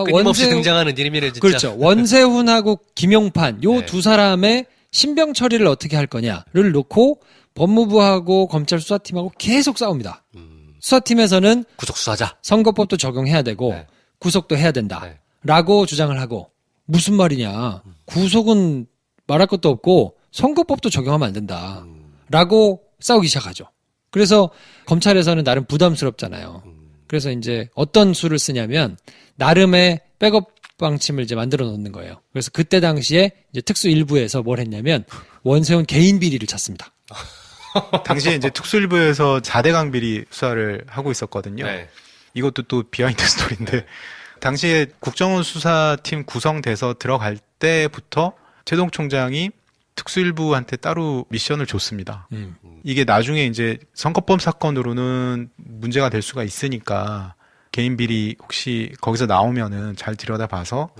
끊임없이 등장하는 이름이래 진짜. 그렇죠. 원세훈하고 김용판 요 두 사람의 신병 처리를 어떻게 할 거냐를 놓고 법무부하고 검찰 수사팀하고 계속 싸웁니다. 수사팀에서는 구속 수사자. 선거법도 적용해야 되고 구속도 해야 된다. 라고 주장을 하고 무슨 말이냐. 구속은 말할 것도 없고 선거법도 적용하면 안 된다. 라고 싸우기 시작하죠. 그래서 검찰에서는 나름 부담스럽잖아요. 그래서 이제 어떤 수를 쓰냐면 나름의 백업 방침을 이제 만들어 놓는 거예요. 그래서 그때 당시에 이제 특수 일부에서 뭘 했냐면 원세훈 개인 비리를 찾습니다. 당시에 이제 특수일부에서 4대 강비리 수사를 하고 있었거든요. 네. 이것도 또 비하인드 스토리인데 당시에 국정원 수사팀 구성돼서 들어갈 때부터 최동 총장이 특수일부한테 따로 미션을 줬습니다. 이게 나중에 이제 선거법 사건으로는 문제가 될 수가 있으니까 개인 비리 혹시 거기서 나오면은 잘 들여다봐서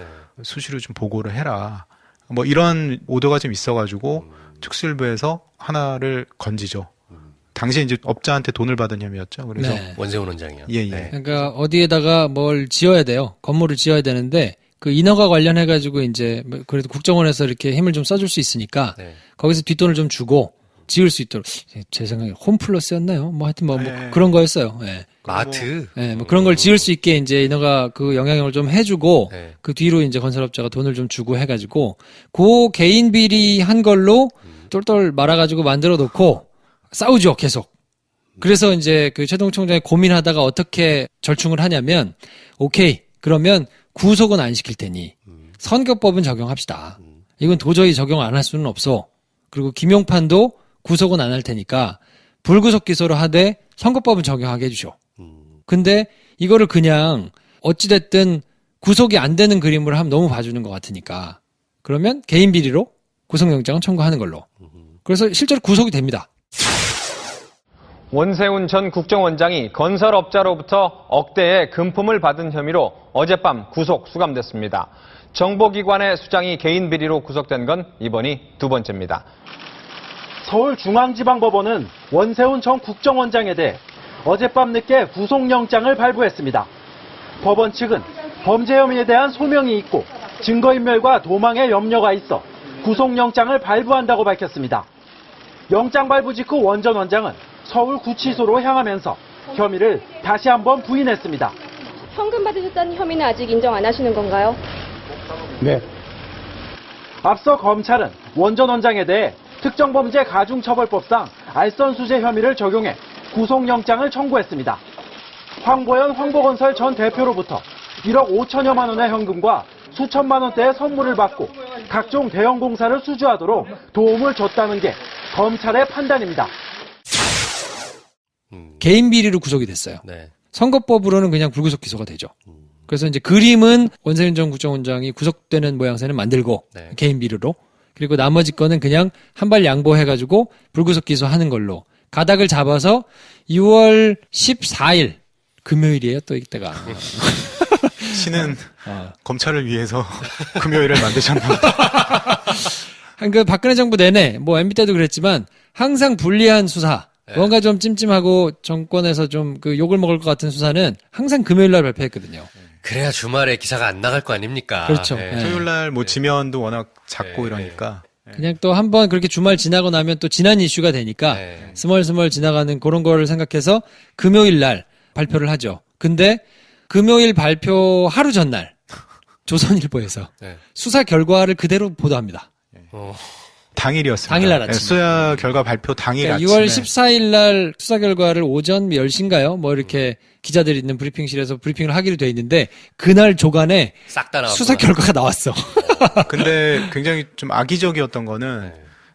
수시로 좀 보고를 해라. 뭐 이런 오더가 좀 있어가지고 특수일부에서 하나를 건지죠. 당시에 이제 업자한테 돈을 받은 혐의였죠. 그래서 원세훈 원장이요. 예. 그러니까 어디에다가 뭘 지어야 돼요. 건물을 지어야 되는데 그 인허가 관련해가지고 이제 그래도 국정원에서 이렇게 힘을 좀 써줄 수 있으니까 거기서 뒷돈을 좀 주고 지을 수 있도록 제 생각에 홈플러스였나요? 뭐 하여튼 뭐 그런 거였어요. 마트. 뭐 그런 걸 지을 수 있게 이제 인허가 그 영향을 좀 해주고 그 뒤로 이제 건설업자가 돈을 좀 주고 해가지고 그 개인 비리 한 걸로 똘똘 말아가지고 만들어 놓고 싸우죠 계속. 그래서 이제 그 최동 총장이 고민하다가 어떻게 절충을 하냐면 오케이 그러면 구속은 안 시킬 테니 선거법은 적용합시다. 이건 도저히 적용 안 할 수는 없어. 그리고 김용판도 구속은 안 할 테니까 불구속 기소로 하되 선거법은 적용하게 해주셔. 근데 이거를 그냥 어찌됐든 구속이 안 되는 그림으로 하면 너무 봐주는 것 같으니까 그러면 개인 비리로 구속영장은 청구하는 걸로. 그래서 실제로 구속이 됩니다. 원세훈 전 국정원장이 건설업자로부터 억대의 금품을 받은 혐의로 어젯밤 구속 수감됐습니다. 정보기관의 수장이 개인 비리로 구속된 건 이번이 두 번째입니다. 서울중앙지방법원은 원세훈 전 국정원장에 대해 어젯밤 늦게 구속영장을 발부했습니다. 법원 측은 범죄 혐의에 대한 소명이 있고 증거인멸과 도망의 염려가 있어 구속영장을 발부한다고 밝혔습니다. 영장 발부 직후 원 전 원장은 서울구치소로 향하면서 혐의를 다시 한번 부인했습니다. 현금 받으셨다는 혐의는 아직 인정 안 하시는 건가요? 네. 앞서 검찰은 원 전 원장에 대해 특정범죄 가중처벌법상 알선수재 혐의를 적용해 구속영장을 청구했습니다. 황보현 황보건설 전 대표로부터 1억 5천여만 원의 현금과 수천만 원대의 선물을 받고 각종 대형 공사를 수주하도록 도움을 줬다는 게 검찰의 판단입니다. 개인 비리로 구속이 됐어요. 선거법으로는 그냥 불구속 기소가 되죠. 그래서 이제 그림은 원세훈 전 국정원장이 구속되는 모양새는 만들고 개인 비리로 그리고 나머지 거는 그냥 한 발 양보해가지고 불구속 기소하는 걸로 가닥을 잡아서 6월 14일 금요일이에요. 또 이때가. 신은 검찰을 위해서 금요일을 만드셨나 보다. 그 박근혜 정부 내내 뭐 MB 때도 그랬지만 항상 불리한 수사, 뭔가 좀 찜찜하고 정권에서 좀 그 욕을 먹을 것 같은 수사는 항상 금요일 날 발표했거든요. 그래야 주말에 기사가 안 나갈 거 아닙니까? 그렇죠. 네. 토요일 날 뭐 지면도 워낙 작고 이러니까. 그냥 또 한번 그렇게 주말 지나고 나면 또 지난 이슈가 되니까 스멀스멀 지나가는 그런 거를 생각해서 금요일 날 발표를 하죠. 근데 금요일 발표 하루 전날 조선일보에서 수사 결과를 그대로 보도합니다. 당일이었습니다. 당일날 아침. 수사 결과 발표 당일 그러니까 아침에. 6월 14일 날 수사 결과를 오전 10시인가요? 뭐 이렇게 기자들이 있는 브리핑실에서 브리핑을 하기로 돼 있는데 그날 조간에 싹 다 나왔구나. 수사 결과가 나왔어. 근데 굉장히 좀 악의적이었던 거는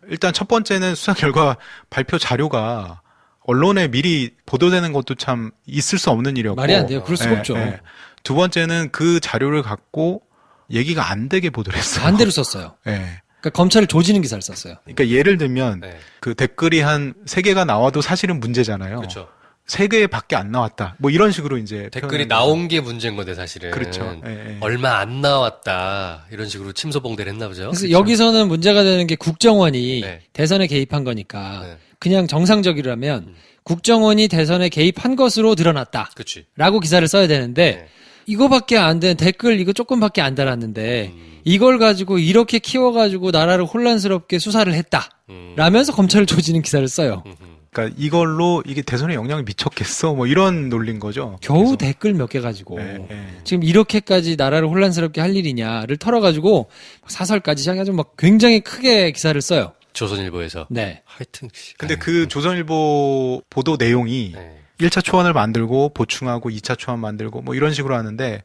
일단 첫 번째는 수사 결과 발표 자료가 언론에 미리 보도되는 것도 참 있을 수 없는 일이었고. 말이 안 돼요. 그럴 수가 없죠. 두 번째는 그 자료를 갖고 얘기가 안 되게 보도를 했어요. 반대로 썼어요. 그러니까 검찰을 조지는 기사를 썼어요. 그러니까 예를 들면 그 댓글이 한 3개가 나와도 사실은 문제잖아요. 그렇죠. 3개밖에 안 나왔다. 뭐 이런 식으로 이제 댓글이 나온 게 문제인 건데 사실은. 그렇죠. 얼마 안 나왔다. 이런 식으로 침소봉대를 했나 보죠. 그래서 여기서는 문제가 되는 게 국정원이 대선에 개입한 거니까 그냥 정상적이라면 국정원이 대선에 개입한 것으로 드러났다. 그치. 라고 기사를 써야 되는데 이거밖에 안 된 댓글 이거 조금밖에 안 달았는데 이걸 가지고 이렇게 키워가지고 나라를 혼란스럽게 수사를 했다. 라면서 검찰을 조지는 기사를 써요. 그러니까 이걸로 이게 대선에 영향을 미쳤겠어? 뭐 이런 논리인 거죠. 겨우 그래서. 댓글 몇 개 가지고 지금 이렇게까지 나라를 혼란스럽게 할 일이냐를 털어가지고 사설까지 시작해가지고 막 굉장히 크게 기사를 써요. 조선일보에서. 네. 하여튼. 근데 그 조선일보 보도 내용이 1차 초안을 만들고 보충하고 2차 초안 만들고 뭐 이런 식으로 하는데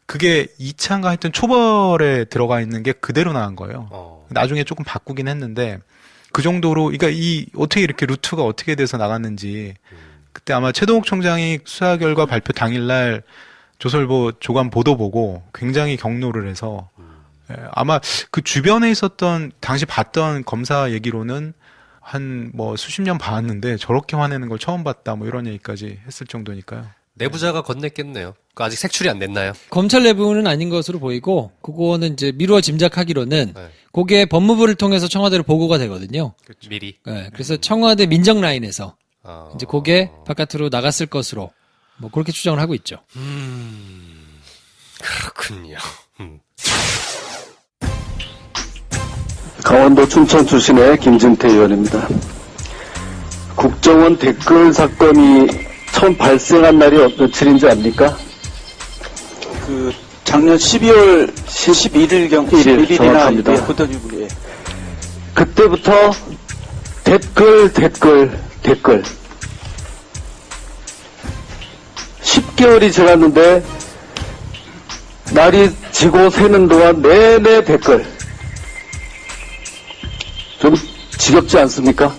그게 2차인가 하여튼 초벌에 들어가 있는 게 그대로 나온 거예요. 나중에 조금 바꾸긴 했는데 그 정도로 그러니까 어떻게 이렇게 루트가 어떻게 돼서 나갔는지 그때 아마 최동욱 총장이 수사 결과 발표 당일날 조선일보 조간 보도 보고 굉장히 격노를 해서 아마 그 주변에 있었던 당시 봤던 검사 얘기로는 한 뭐 수십 년 봐왔는데 저렇게 화내는 걸 처음 봤다 뭐 이런 얘기까지 했을 정도니까요. 내부자가 건넸겠네요. 그 아직 색출이 안 됐나요? 검찰 내부는 아닌 것으로 보이고 그거는 이제 미루어 짐작하기로는 그게 법무부를 통해서 청와대로 보고가 되거든요. 그렇죠. 미리. 네, 그래서 청와대 민정 라인에서 이제 그게 바깥으로 나갔을 것으로 뭐 그렇게 추정을 하고 있죠. 그렇군요. 강원도 춘천 출신의 김진태 의원입니다. 국정원 댓글 사건이 처음 발생한 날이 며칠인지 압니까? 그 작년 12월 11일경 11일이나 정확합니다. 후더기부에 그때부터 댓글 10개월이 지났는데 날이 지고 새는 동안 내내 댓글. 좀 지겹지 않습니까?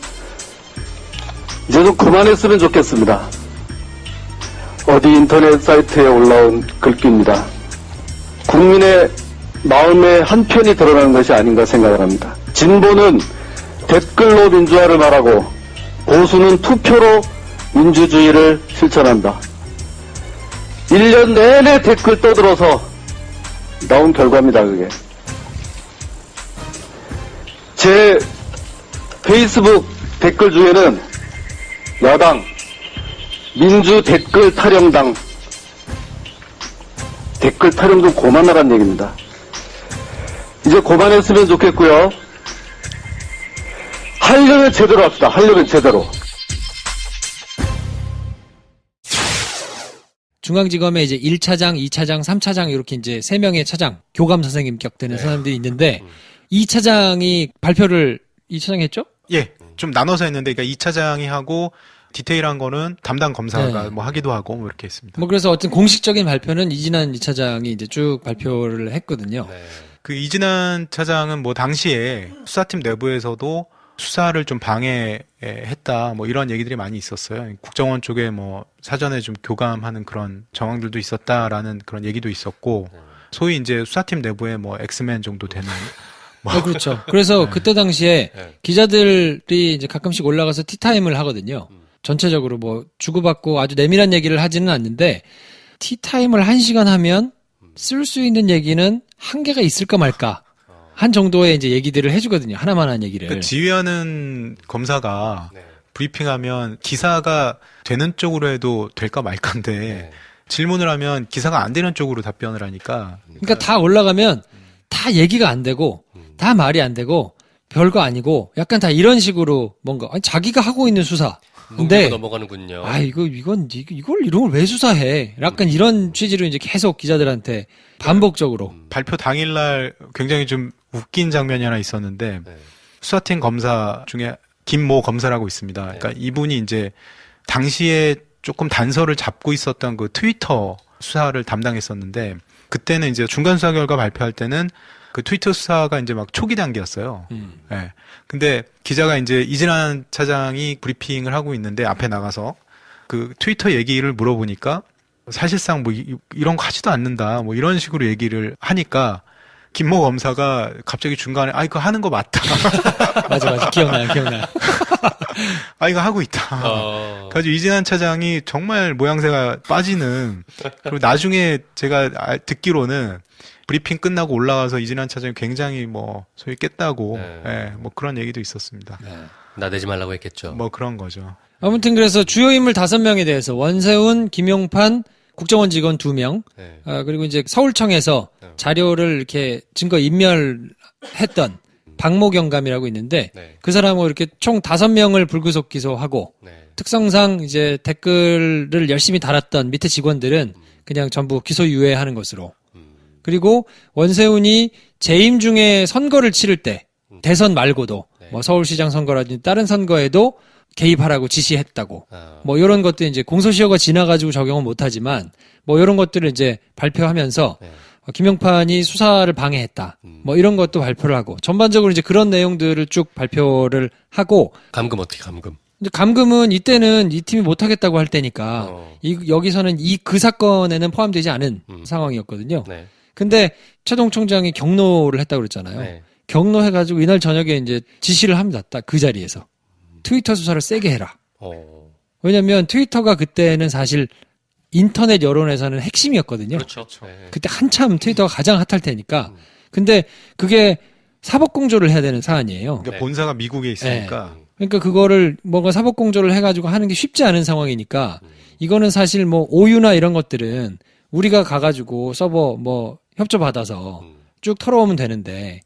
이제 좀 그만했으면 좋겠습니다. 어디 인터넷 사이트에 올라온 글귀입니다. 국민의 마음의 한편이 드러나는 것이 아닌가 생각을 합니다. 진보는 댓글로 민주화를 말하고 보수는 투표로 민주주의를 실천한다. 1년 내내 댓글 떠들어서 나온 결과입니다, 그게. 제 페이스북 댓글 중에는 여당, 민주 댓글 타령당, 댓글 타령 좀 그만하라는 얘기입니다. 이제 그만했으면 좋겠고요. 하려면 제대로 합시다. 하려면 제대로. 중앙지검에 이제 1차장, 2차장, 3차장 이렇게 이제 3명의 차장, 교감 선생님 격되는 사람들이 있는데 2차장이 발표를 2차장이 했죠? 예. 좀 나눠서 했는데 그러니까 2차장이 하고 디테일한 거는 담당 검사가 뭐 하기도 하고 뭐 이렇게 했습니다. 뭐 그래서 어떤 공식적인 발표는 이진한 2차장이 이제 쭉 발표를 했거든요. 그 이진한 차장은 뭐 당시에 수사팀 내부에서도 수사를 좀 방해했다 뭐 이런 얘기들이 많이 있었어요. 국정원 쪽에 뭐 사전에 좀 교감하는 그런 정황들도 있었다라는 그런 얘기도 있었고 소위 이제 수사팀 내부에 뭐 엑스맨 정도 되는 그렇죠. 그래서 그때 당시에 기자들이 이제 가끔씩 올라가서 티타임을 하거든요. 전체적으로 뭐 주고받고 아주 내밀한 얘기를 하지는 않는데 티타임을 1시간 하면 쓸 수 있는 얘기는 한계가 있을까 말까 한 정도의 이제 얘기들을 해주거든요. 하나만 한 얘기를. 그러니까 지휘하는 검사가 브리핑하면 기사가 되는 쪽으로 해도 될까 말까인데 질문을 하면 기사가 안 되는 쪽으로 답변을 하니까. 그러니까 다 올라가면 다 얘기가 안 되고 다 말이 안 되고 별거 아니고 약간 다 이런 식으로 뭔가 아니, 자기가 하고 있는 수사. 근데 넘어가는군요. 이걸 이런 걸 왜 수사해? 약간 이런 취지로 이제 계속 기자들한테 반복적으로 발표 당일날 굉장히 좀 웃긴 장면이 하나 있었는데 수사팀 검사 중에 김모 검사라고 있습니다. 그러니까 이분이 이제 당시에 조금 단서를 잡고 있었던 그 트위터 수사를 담당했었는데 그때는 이제 중간 수사 결과 발표할 때는 그 트위터 수사가 이제 막 초기 단계였어요. 네. 근데 기자가 이제 이진환 차장이 브리핑을 하고 있는데 앞에 나가서 그 트위터 얘기를 물어보니까 사실상 뭐 이런 거 하지도 않는다. 뭐 이런 식으로 얘기를 하니까 김모 검사가 갑자기 중간에 그거 하는 거 맞다. 맞아. 기억나요. 이거 하고 있다. 그래가지고 이진환 차장이 정말 모양새가 빠지는 그리고 나중에 제가 듣기로는 브리핑 끝나고 올라가서 이진환 차장이 굉장히 뭐 소위 깼다고 뭐 그런 얘기도 있었습니다. 나대지 말라고 했겠죠. 뭐 그런 거죠. 아무튼 그래서 주요 인물 5명에 대해서 원세훈, 김용판, 국정원 직원 2명, 그리고 이제 서울청에서 자료를 이렇게 증거 인멸했던 박모경감이라고 있는데 그 사람은 이렇게 총 5명을 불구속 기소하고 특성상 이제 댓글을 열심히 달았던 밑에 직원들은 그냥 전부 기소유예하는 것으로. 그리고 원세훈이 재임 중에 선거를 치를 때 대선 말고도 뭐 서울시장 선거라든지 다른 선거에도 개입하라고 지시했다고. 뭐 이런 것도 이제 공소시효가 지나가지고 적용은 못하지만 뭐 이런 것들을 이제 발표하면서 김용판이 수사를 방해했다. 뭐 이런 것도 발표를 하고 전반적으로 이제 그런 내용들을 쭉 발표를 하고. 감금 어떻게 감금? 이제 감금은 이때는 이 팀이 못하겠다고 할 때니까 여기서는 그 사건에는 포함되지 않은 상황이었거든요. 근데 최동 총장이 경로를 했다고 그랬잖아요. 경로해가지고 이날 저녁에 이제 지시를 합니다. 딱 그 자리에서. 트위터 수사를 세게 해라. 왜냐면 트위터가 그때는 사실 인터넷 여론에서는 핵심이었거든요. 그렇죠. 그때 한참 트위터가 가장 핫할 테니까. 근데 그게 사법공조를 해야 되는 사안이에요. 그러니까 본사가 미국에 있으니까. 그러니까 그거를 뭔가 사법공조를 해가지고 하는 게 쉽지 않은 상황이니까 이거는 사실 뭐 오유나 이런 것들은 우리가 가가지고 서버 뭐 협조 받아서 쭉 털어오면 되는데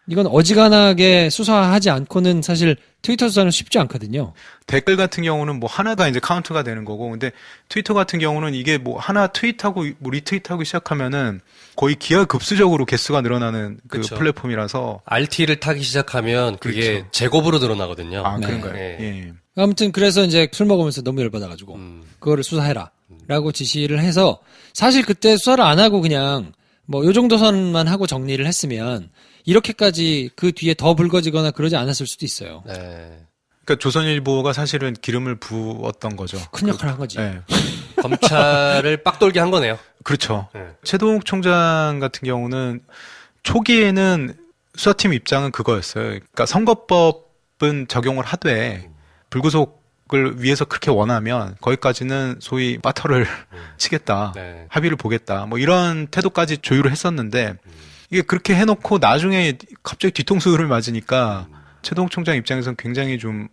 이건 어지간하게 수사하지 않고는 사실 트위터 수사는 쉽지 않거든요. 댓글 같은 경우는 뭐 하나가 이제 카운트가 되는 거고, 근데 트위터 같은 경우는 이게 뭐 하나 트윗하고 뭐 리트윗하고 시작하면은 거의 기하급수적으로 개수가 늘어나는 그 그렇죠. 플랫폼이라서. RT를 타기 시작하면 그게 그렇죠. 제곱으로 늘어나거든요. 그런가요? 예. 아무튼 그래서 이제 술 먹으면서 너무 열받아가지고 그거를 수사해라 라고 지시를 해서 사실 그때 수사를 안 하고 그냥 뭐 요 정도 선만 하고 정리를 했으면 이렇게까지 그 뒤에 더 불거지거나 그러지 않았을 수도 있어요. 그러니까 조선일보가 사실은 기름을 부었던 거죠. 큰 역할을 한 거지. 검찰을 빡돌게 한 거네요. 그렇죠. 최동욱 총장 같은 경우는 초기에는 수사팀 입장은 그거였어요. 그러니까 선거법은 적용을 하되 불구속을 위해서 그렇게 원하면 거기까지는 소위 빠터를 치겠다. 합의를 보겠다. 뭐 이런 태도까지 조율을 했었는데 이게 그렇게 해놓고 나중에 갑자기 뒤통수를 맞으니까 최동욱 총장 입장에서는 굉장히 좀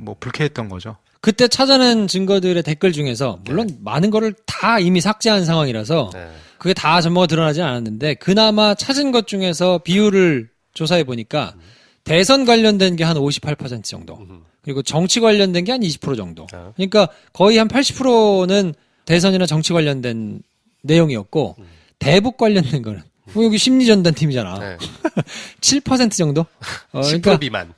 뭐 불쾌했던 거죠. 그때 찾아낸 증거들의 댓글 중에서 물론 많은 거를 다 이미 삭제한 상황이라서 그게 다 전모가 드러나지 않았는데 그나마 찾은 것 중에서 비율을 조사해 보니까 대선 관련된 게 한 58% 정도 그리고 정치 관련된 게 한 20% 정도 그러니까 거의 한 80%는 대선이나 정치 관련된 내용이었고 대북 관련된 거는 여기 심리전단 팀이잖아. 7% 정도? 10% 미만.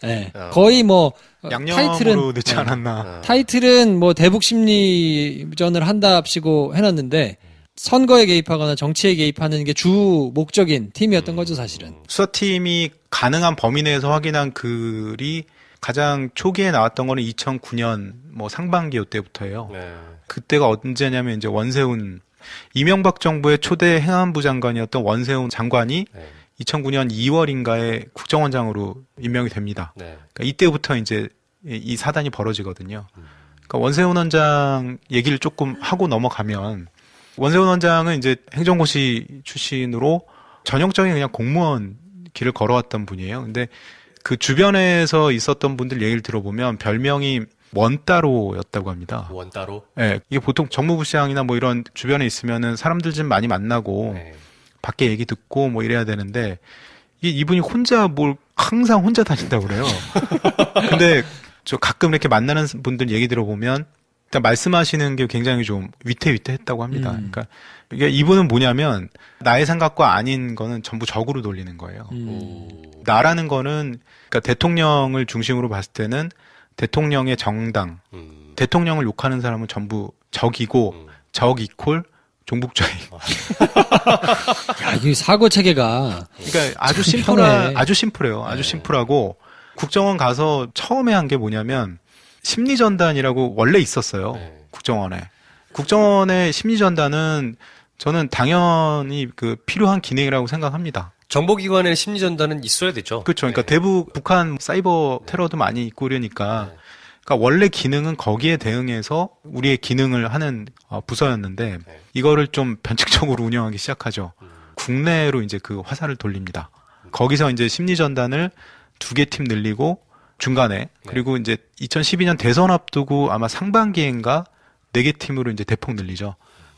거의 뭐 양념으로 넣지 않았나. 타이틀은 뭐 대북 심리전을 한답시고 해놨는데 선거에 개입하거나 정치에 개입하는 게 주 목적인 팀이었던 거죠, 사실은. 수사팀이 가능한 범위 내에서 확인한 글이 가장 초기에 나왔던 거는 2009년 뭐 상반기 요때부터예요. 그때가 언제냐면 이제 원세훈 이명박 정부의 초대 행안부 장관이었던 원세훈 장관이 2009년 2월인가에 국정원장으로 임명이 됩니다. 네. 그러니까 이때부터 이제 이 사단이 벌어지거든요. 그러니까 원세훈 원장 얘기를 조금 하고 넘어가면 원세훈 원장은 이제 행정고시 출신으로 전형적인 그냥 공무원 길을 걸어왔던 분이에요. 근데 그 주변에서 있었던 분들 얘기를 들어보면 별명이 원따로였다고 합니다. 원따로? 네, 이게 보통 정무부시장이나 뭐 이런 주변에 있으면은 사람들 좀 많이 만나고 밖에 얘기 듣고 뭐 이래야 되는데 이분이 혼자 항상 혼자 다닌다고 그래요. 근데 저 가끔 이렇게 만나는 분들 얘기 들어보면 일단 말씀하시는 게 굉장히 좀 위태위태했다고 합니다. 그러니까 이게 이분은 뭐냐면 나의 생각과 아닌 거는 전부 적으로 돌리는 거예요. 나라는 거는 그러니까 대통령을 중심으로 봤을 때는 대통령의 정당, 대통령을 욕하는 사람은 전부 적이고 적 이퀄 종북자인. 야, 이게 사고 체계가 그러니까 아주 편해. 아주 심플해요. 아주 심플하고 국정원 가서 처음에 한 게 뭐냐면 심리전단이라고 원래 있었어요. 국정원에. 국정원의 심리전단은 저는 당연히 그 필요한 기능이라고 생각합니다. 정보기관의 심리전단은 있어야 되죠. 그렇죠. 그러니까 대북 북한 사이버 테러도 많이 있고 그러니까 그러니까 원래 기능은 거기에 대응해서 우리의 기능을 하는 부서였는데 이거를 좀 변칙적으로 운영하기 시작하죠. 국내로 이제 그 화살을 돌립니다. 거기서 이제 심리전단을 2개 팀 늘리고 중간에 그리고 이제 2012년 대선 앞두고 아마 상반기인가 4개 팀으로 이제 대폭 늘리죠.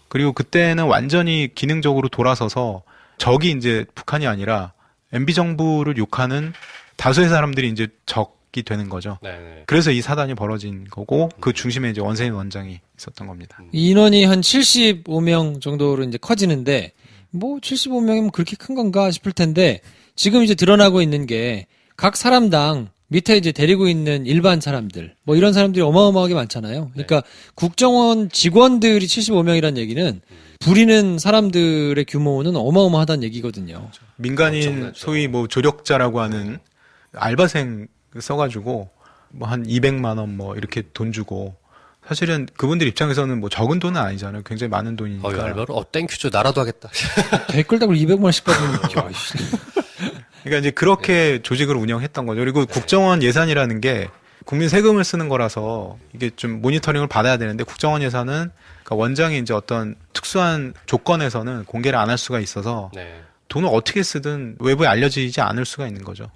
그리고 그때는 완전히 기능적으로 돌아서서 적이 이제 북한이 아니라 MB 정부를 욕하는 다수의 사람들이 이제 적이 되는 거죠. 그래서 이 사단이 벌어진 거고 그 중심에 이제 원세훈 원장이 있었던 겁니다. 인원이 한 75명 정도로 이제 커지는데 뭐 75명이면 그렇게 큰 건가 싶을 텐데 지금 이제 드러나고 있는 게 각 사람당 밑에 이제 데리고 있는 일반 사람들 뭐 이런 사람들이 어마어마하게 많잖아요. 그러니까 국정원 직원들이 75명이라는 얘기는 부리는 사람들의 규모는 어마어마하다는 얘기거든요. 민간인 엄청나죠. 소위 뭐 조력자라고 하는 알바생 써가지고 뭐 한 200만 원 뭐 이렇게 돈 주고 사실은 그분들 입장에서는 뭐 적은 돈은 아니잖아요. 굉장히 많은 돈이니까. 알바로 땡큐죠. 나라도 하겠다. 댓글 달고 200만 원씩 받으면 그러니까 이제 그렇게 조직을 운영했던 거죠. 그리고 국정원 예산이라는 게 국민 세금을 쓰는 거라서 이게 좀 모니터링을 받아야 되는데 국정원 예산은 그러니까 원장이 이제 어떤 특수한 조건에서는 공개를 안 할 수가 있어서 돈을 어떻게 쓰든 외부에 알려지지 않을 수가 있는 거죠.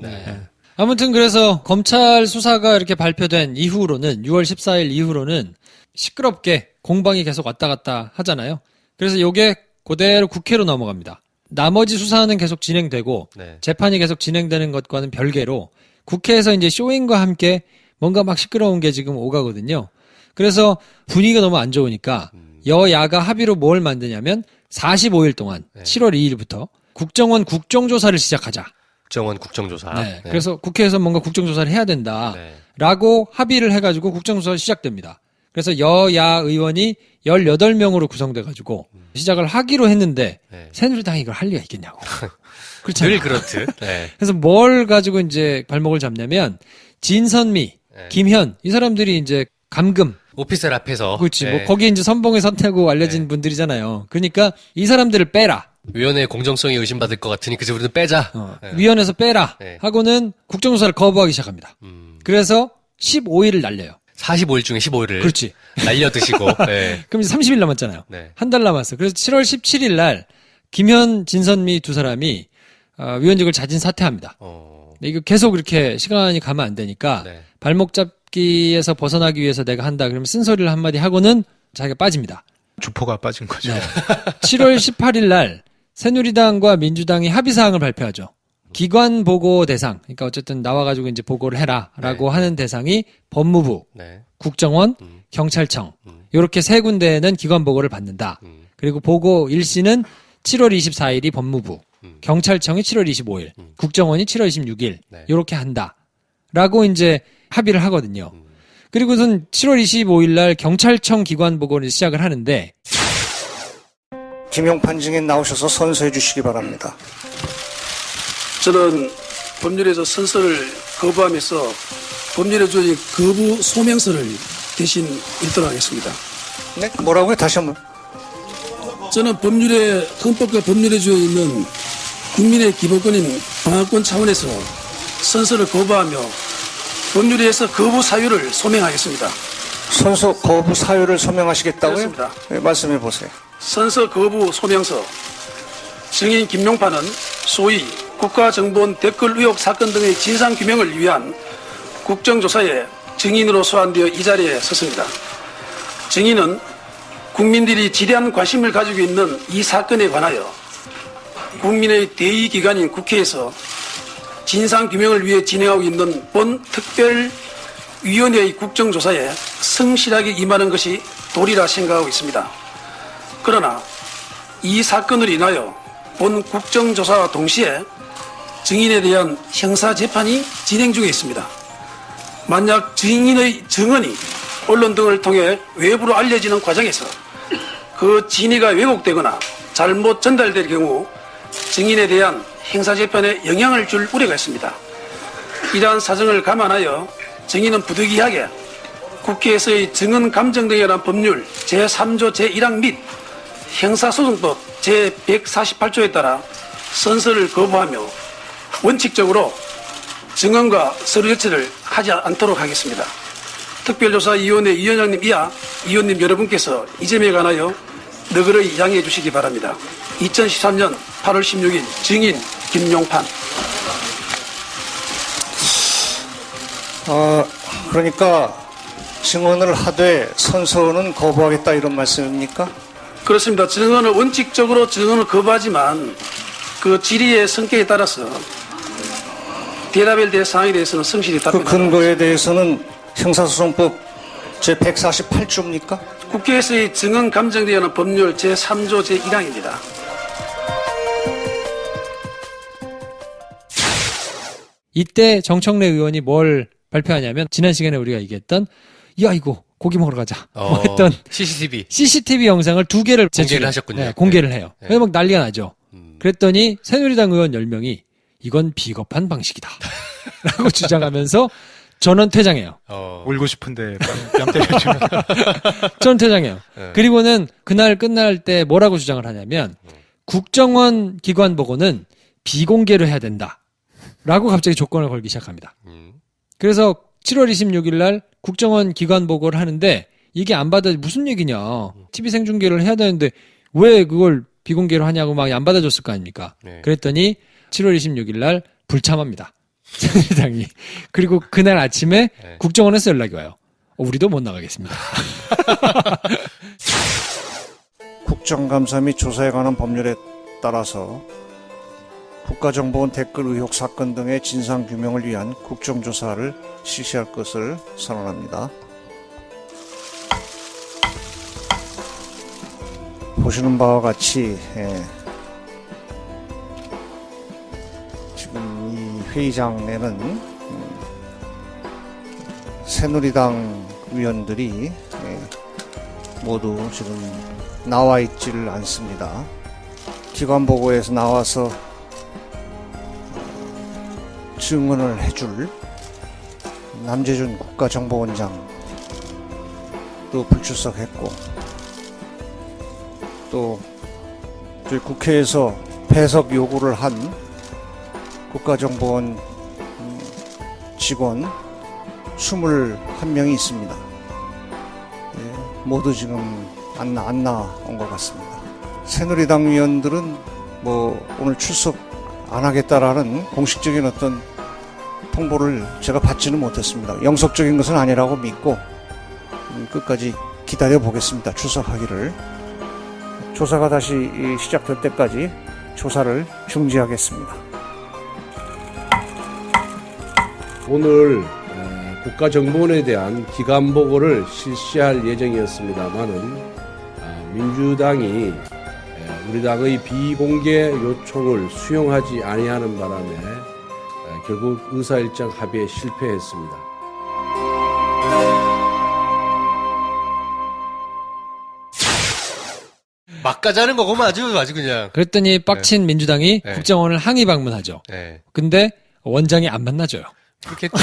아무튼 그래서 검찰 수사가 이렇게 발표된 이후로는 6월 14일 이후로는 시끄럽게 공방이 계속 왔다 갔다 하잖아요. 그래서 요게 그대로 국회로 넘어갑니다. 나머지 수사는 계속 진행되고 재판이 계속 진행되는 것과는 별개로 국회에서 이제 쇼잉과 함께 뭔가 막 시끄러운 게 지금 오가거든요. 그래서 분위기가 너무 안 좋으니까 여야가 합의로 뭘 만드냐면 45일 동안 7월 2일부터 국정원 국정조사를 시작하자. 국정원 국정조사. 그래서 국회에서 뭔가 국정조사를 해야 된다라고 합의를 해가지고 국정조사가 시작됩니다. 그래서 여야 의원이 18명으로 구성돼가지고 시작을 하기로 했는데 새누리당이 이걸 할 리가 있겠냐고. 그렇잖아요. 늘 그렇듯. 그래서 뭘 가지고 이제 발목을 잡냐면 진선미, 김현 이 사람들이 이제 감금 오피스텔 앞에서. 그렇지. 뭐 거기에 이제 선봉에 섰다고 알려진 분들이잖아요. 그러니까 이 사람들을 빼라. 위원회의 공정성이 의심받을 것 같으니 그저 우리는 빼자. 위원회에서 빼라 하고는 국정조사를 거부하기 시작합니다. 그래서 15일을 날려요. 45일 중에 15일을 그렇지. 날려 드시고. 그럼 이제 30일 남았잖아요. 한 달 남았어. 그래서 7월 17일 날 김현, 진선미 두 사람이 위원직을 자진 사퇴합니다. 이거 계속 이렇게 시간이 가면 안 되니까 발목 잡기에서 벗어나기 위해서 내가 한다. 그러면 쓴소리를 한마디 하고는 자기가 빠집니다. 주포가 빠진 거죠. 7월 18일 날 새누리당과 민주당이 합의사항을 발표하죠. 기관 보고 대상, 그러니까 어쨌든 나와가지고 이제 보고를 해라라고 하는 대상이 법무부, 국정원, 경찰청 이렇게 세 군데에는 기관 보고를 받는다. 그리고 보고 일시는 7월 24일이 법무부, 경찰청이 7월 25일, 국정원이 7월 26일 이렇게 한다라고 이제 합의를 하거든요. 그리고선 7월 25일 날 경찰청 기관 보고를 시작을 하는데 김용판 증인 나오셔서 선서해 주시기 바랍니다. 저는 법률에서 선서를 거부하면서 법률에 주어진 거부 소명서를 대신 읽도록 하겠습니다. 네? 뭐라고요? 다시 한번. 저는 헌법과 법률에 주어 있는 국민의 기본권인 방어권 차원에서 선서를 거부하며 법률에 의해서 거부 사유를 소명하겠습니다. 선서 거부 사유를 소명하시겠다고요? 그렇습니다. 네, 말씀해 보세요. 선서 거부 소명서. 증인 김용판은 소위 국가정보원 댓글 의혹 사건 등의 진상규명을 위한 국정조사에 증인으로 소환되어 이 자리에 섰습니다. 증인은 국민들이 지대한 관심을 가지고 있는 이 사건에 관하여 국민의 대의기관인 국회에서 진상규명을 위해 진행하고 있는 본 특별위원회의 국정조사에 성실하게 임하는 것이 도리라 생각하고 있습니다. 그러나 이 사건으로 인하여 본 국정조사와 동시에 증인에 대한 형사재판이 진행 중에 있습니다. 만약 증인의 증언이 언론 등을 통해 외부로 알려지는 과정에서 그 진위가 왜곡되거나 잘못 전달될 경우 증인에 대한 형사재판에 영향을 줄 우려가 있습니다. 이러한 사정을 감안하여 증인은 부득이하게 국회에서의 증언 감정 등에 관한 법률 제3조 제1항 및 형사소송법 제148조에 따라 선서를 거부하며 원칙적으로 증언과 서류 제출을 하지 않도록 하겠습니다. 특별조사위원회 위원장님 이하 위원님 여러분께서 이 점에 관하여 너그러이 양해해 주시기 바랍니다. 2013년 8월 16일 증인 김용판. 그러니까 증언을 하되 선서는 거부하겠다 이런 말씀입니까? 그렇습니다. 증언을 원칙적으로 증언을 거부하지만 그 질의의 성격에 따라서 대답에 대한 사항에 대해서는 성실히 그 답변합니다. 근거에 대해서는 형사소송법 제148조입니까? 국회에서의 증언 감정에 대한 법률 제3조 제1항입니다. 이때 정청래 의원이 뭘 발표하냐면 지난 시간에 우리가 얘기했던 야 이거 고기 먹으러 가자 뭐 했던 CCTV 영상을 2개를 공개를 하셨군요. 네, 공개를 해요. 그래서 막 난리가 나죠. 그랬더니 새누리당 의원 10명이 이건 비겁한 방식이다 라고 주장하면서 전원 퇴장해요. 울고 싶은데 뺨 때려주면. 전원 퇴장해요. 네. 그리고는 그날 끝날 때 뭐라고 주장을 하냐면 국정원 기관 보고는 비공개로 해야 된다 라고 갑자기 조건을 걸기 시작합니다. 그래서 7월 26일 날 국정원 기관 보고를 하는데 이게 안 받아 무슨 얘기냐. TV 생중계를 해야 되는데 왜 그걸 비공개로 하냐고 막 안 받아줬을 거 아닙니까? 네. 그랬더니 7월 26일 날 불참합니다. 새누리당이. 그리고 그날 아침에 네. 국정원에서 연락이 와요. 우리도 못 나가겠습니다. 국정감사 및 조사에 관한 법률에 따라서 국가정보원 댓글 의혹 사건 등의 진상규명을 위한 국정조사를 실시할 것을 선언합니다. 보시는 바와 같이 지금 이 회의장에는 새누리당 의원들이 모두 지금 나와 있지를 않습니다. 기관보고에서 나와서 증언을 해줄 남재준 국가정보원장도 불출석했고 또 저희 국회에서 배석 요구를 한 국가정보원 직원 21명이 있습니다. 모두 지금 안 나온 것 같습니다. 새누리당 의원들은 오늘 출석 안 하겠다라는 공식적인 어떤 통보를 제가 받지는 못했습니다. 영속적인 것은 아니라고 믿고 끝까지 기다려 보겠습니다. 출석하기를. 조사가 다시 시작될 때까지 조사를 중지하겠습니다. 오늘 국가정보원에 대한 기관보고를 실시할 예정이었습니다마는 민주당이 우리 당의 비공개 요청을 수용하지 아니하는 바람에 결국 의사일정 합의에 실패했습니다. 막 가자는 거구만 아주 그냥. 그랬더니 빡친 민주당이 네. 국정원을 항의 방문하죠. 네. 근데 원장이 안 만나줘요. 그렇겠지.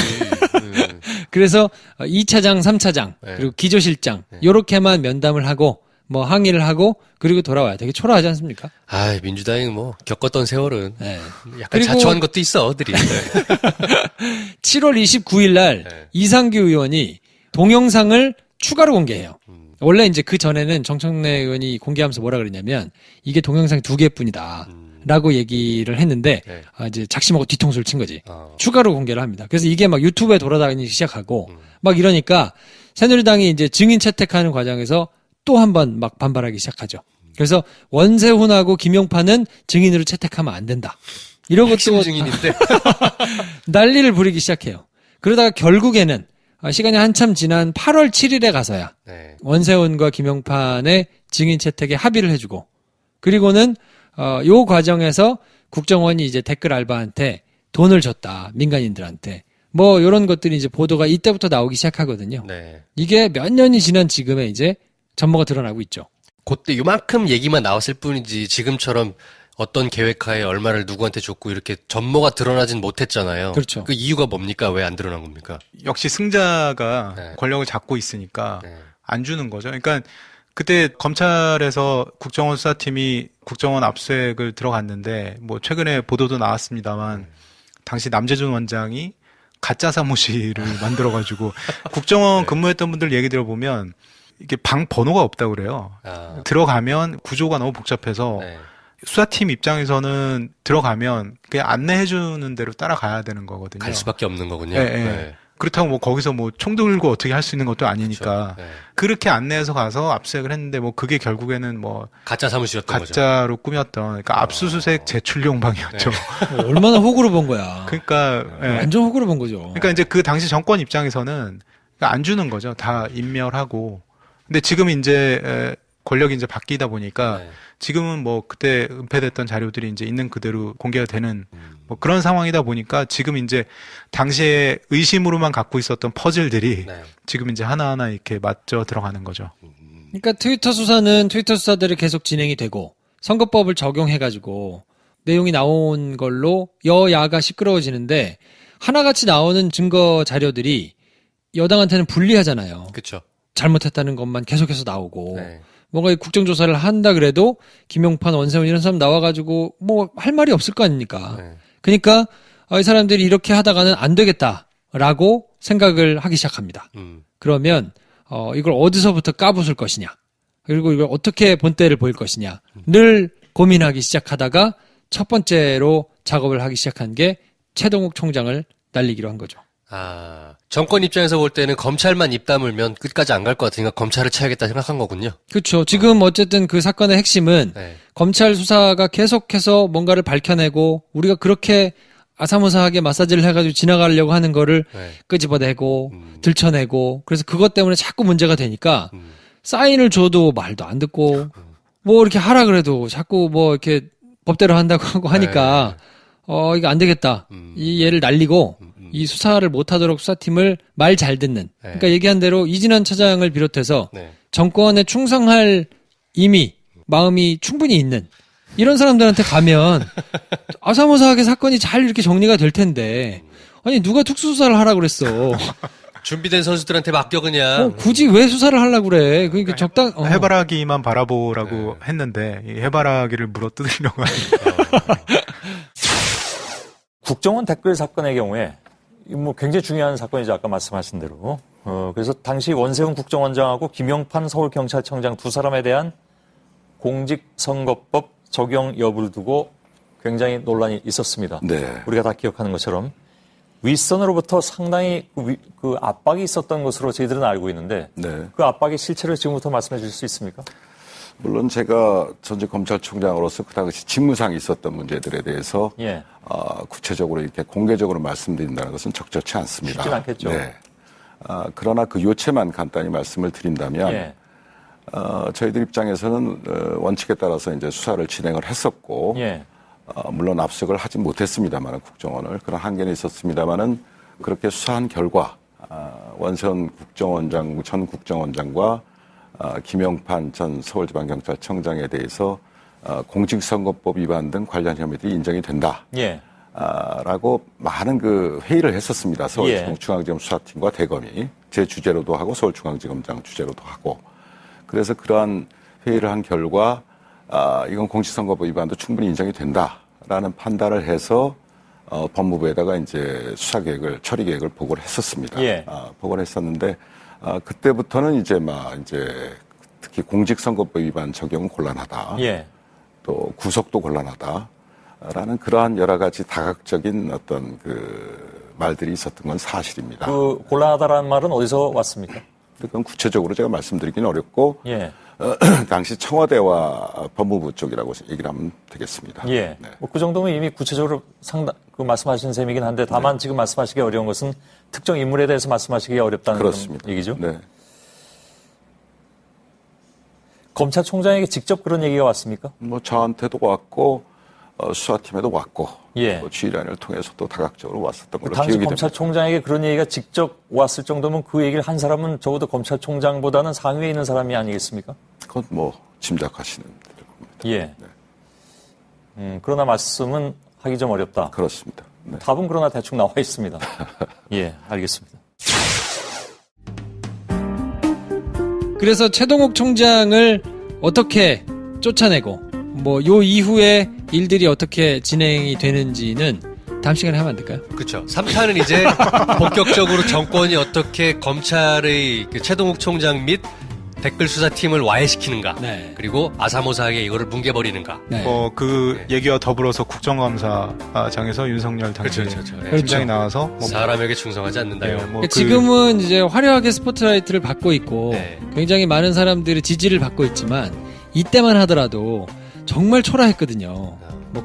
그래서 2차장, 3차장, 네. 그리고 기조실장, 요렇게만 면담을 하고 뭐 항의를 하고 그리고 돌아와야 되게 초라하지 않습니까? 아, 민주당이 뭐 겪었던 세월은 네. 약간 그리고 자초한 것도 있어, 어들이. 7월 29일 날 이상규 의원이 동영상을 추가로 공개해요. 원래 이제 그 전에는 정청래 의원이 공개하면서 뭐라 그랬냐면 이게 동영상이 2개뿐이다. 라고 얘기를 했는데 이제 작심하고 뒤통수를 친 거지. 추가로 공개를 합니다. 그래서 이게 막 유튜브에 돌아다니기 시작하고 막 이러니까 새누리당이 이제 증인 채택하는 과정에서 또 한 번 막 반발하기 시작하죠. 그래서 원세훈하고 김용판은 증인으로 채택하면 안 된다. 이러고 또 증인인데 난리를 부리기 시작해요. 그러다가 결국에는 시간이 한참 지난 8월 7일에 가서야 원세훈과 김용판의 증인 채택에 합의를 해주고 그리고는 요 과정에서 국정원이 이제 댓글 알바한테 돈을 줬다. 민간인들한테. 뭐 요런 것들이 이제 보도가 이때부터 나오기 시작하거든요. 이게 몇 년이 지난 지금에 이제 전모가 드러나고 있죠. 그때 요만큼 얘기만 나왔을 뿐이지 지금처럼 어떤 계획하에 얼마를 누구한테 줬고 이렇게 전모가 드러나진 못했잖아요. 그렇죠. 그 이유가 뭡니까? 왜 안 드러난 겁니까? 역시 승자가 권력을 잡고 있으니까 안 주는 거죠. 그러니까 그때 검찰에서 국정원 수사팀이 국정원 압수수색을 들어갔는데 뭐 최근에 보도도 나왔습니다만 당시 남재준 원장이 가짜 사무실을 만들어가지고 국정원 근무했던 분들 얘기 들어보면 이게 방 번호가 없다고 그래요. 들어가면 구조가 너무 복잡해서 수사팀 입장에서는 들어가면 그냥 안내해주는 대로 따라가야 되는 거거든요. 갈 수밖에 없는 거군요. 그렇다고 뭐 거기서 뭐 총 들고 어떻게 할 수 있는 것도 아니니까 그렇게 안내해서 가서 압수수색을 했는데 뭐 그게 결국에는 뭐 가짜 사무실이었던 거죠. 가짜로 꾸몄던 그러니까 압수수색 제출용 방이었죠. 얼마나 호구로 본 거야. 그러니까 완전 호구로 본 거죠. 그러니까 이제 그 당시 정권 입장에서는 안 주는 거죠. 다 인멸하고. 근데 지금 이제 권력이 이제 바뀌다 보니까 지금은 뭐 그때 은폐됐던 자료들이 이제 있는 그대로 공개가 되는 뭐 그런 상황이다 보니까 지금 이제 당시에 의심으로만 갖고 있었던 퍼즐들이 지금 이제 하나하나 이렇게 맞져 들어가는 거죠. 그러니까 트위터 수사는 트위터 수사대로 계속 진행이 되고 선거법을 적용해가지고 내용이 나온 걸로 여야가 시끄러워지는데 하나같이 나오는 증거 자료들이 여당한테는 불리하잖아요. 그렇죠. 잘못했다는 것만 계속해서 나오고 뭔가 국정조사를 한다 그래도 김용판, 원세훈 이런 사람 나와가지고 뭐 할 말이 없을 거 아닙니까? 그러니까 이 사람들이 이렇게 하다가는 안 되겠다라고 생각을 하기 시작합니다. 그러면 이걸 어디서부터 까부술 것이냐 그리고 이걸 어떻게 본때를 보일 것이냐를 고민하기 시작하다가 첫 번째로 작업을 하기 시작한 게 최동욱 총장을 날리기로 한 거죠. 정권 입장에서 볼 때는 검찰만 입 다물면 끝까지 안 갈 것 같으니까 검찰을 쳐야겠다 생각한 거군요. 그렇죠. 지금 어쨌든 그 사건의 핵심은 검찰 수사가 계속해서 뭔가를 밝혀내고 우리가 그렇게 아사무사하게 마사지를 해가지고 지나가려고 하는 거를 끄집어내고 들춰내고 그래서 그것 때문에 자꾸 문제가 되니까 사인을 줘도 말도 안 듣고 뭐 이렇게 하라 그래도 자꾸 뭐 이렇게 법대로 한다고 하고 하니까 이거 안 되겠다. 이 얘를 날리고 이 수사를 못하도록 수사팀을 말 잘 듣는. 그러니까 얘기한 대로 이진환 차장을 비롯해서 정권에 충성할 이미 마음이 충분히 있는 이런 사람들한테 가면 아사모사하게 사건이 잘 이렇게 정리가 될 텐데 아니 누가 특수수사를 하라고 그랬어. 준비된 선수들한테 맡겨 그냥. 굳이 왜 수사를 하려고 그래. 그러니까 해바라기만 바라보라고 했는데 이 해바라기를 물어뜯으려고 하니까. 국정원 댓글 사건의 경우에 뭐 굉장히 중요한 사건이죠. 아까 말씀하신 대로. 그래서 당시 원세훈 국정원장하고 김용판 서울경찰청장 두 사람에 대한 공직선거법 적용 여부를 두고 굉장히 논란이 있었습니다. 우리가 다 기억하는 것처럼 윗선으로부터 상당히 그 압박이 있었던 것으로 저희들은 알고 있는데 그 압박의 실체를 지금부터 말씀해 주실 수 있습니까? 물론 제가 전직 검찰총장으로서 그 당시 직무상 있었던 문제들에 대해서 구체적으로 이렇게 공개적으로 말씀드린다는 것은 적절치 않습니다. 쉽진 않겠죠. 그러나 그 요체만 간단히 말씀을 드린다면 저희들 입장에서는 원칙에 따라서 이제 수사를 진행을 했었고 물론 압수수색을 하지 못했습니다만 국정원을 그런 한계는 있었습니다만은 그렇게 수사한 결과 원세훈 국정원장 전 국정원장과 김용판 전 서울지방경찰청장에 대해서 공직선거법 위반 등 관련 혐의들이 인정이 된다. 라고 많은 그 회의를 했었습니다. 서울중앙지검 수사팀과 대검이 제 주재로도 하고 서울중앙지검장 주재로도 하고 그래서 그러한 회의를 한 결과 이건 공직선거법 위반도 충분히 인정이 된다라는 판단을 해서 법무부에다가 이제 수사 계획을 처리 계획을 보고를 했었습니다. 예. 보고를 했었는데 그때부터는 이제 특히 공직선거법 위반 적용은 곤란하다. 예. 또 구속도 곤란하다라는 그러한 여러 가지 다각적인 어떤 그 말들이 있었던 건 사실입니다. 그 곤란하다라는 말은 어디서 왔습니까? 그건 구체적으로 제가 말씀드리기는 어렵고 예. 당시 청와대와 법무부 쪽이라고 얘기를 하면 되겠습니다. 예. 네. 그 정도면 이미 구체적으로 말씀하신 셈이긴 한데 다만 지금 말씀하시기 어려운 것은 특정 인물에 대해서 말씀하시기 어렵다는 그렇습니다. 그런 얘기죠. 네. 검찰총장에게 직접 그런 얘기가 왔습니까? 저한테도 왔고 수사팀에도 왔고 예. 지휘관을 통해서도 다각적으로 왔었던 걸로 당시 기억이 검찰총장에게 그런 얘기가 직접 왔을 정도면 그 얘기를 한 사람은 적어도 검찰총장보다는 상위에 있는 사람이 아니겠습니까? 그건 짐작하시는 대로 겁니다. 예. 그러나 말씀은 하기 좀 어렵다. 그렇습니다. 네. 답은 그러나 대충 나와 있습니다. 예, 알겠습니다. 그래서 최동욱 총장을 어떻게 쫓아내고 요 이후에 일들이 어떻게 진행이 되는지는 다음 시간에 하면 안 될까요? 그렇죠. 3탄은 이제 본격적으로 정권이 어떻게 검찰의 그 최동욱 총장 및 댓글 수사팀을 와해시키는가. 네. 그리고 아사모사하게 이거를 뭉개버리는가. 네. 얘기와 더불어서 국정감사장에서 윤석열 당시 그렇죠. 팀장이 나와서 사람에게 충성하지 않는다요. 지금은 이제 화려하게 스포트라이트를 받고 있고 네. 굉장히 많은 사람들의 지지를 받고 있지만 이때만 하더라도 정말 초라했거든요.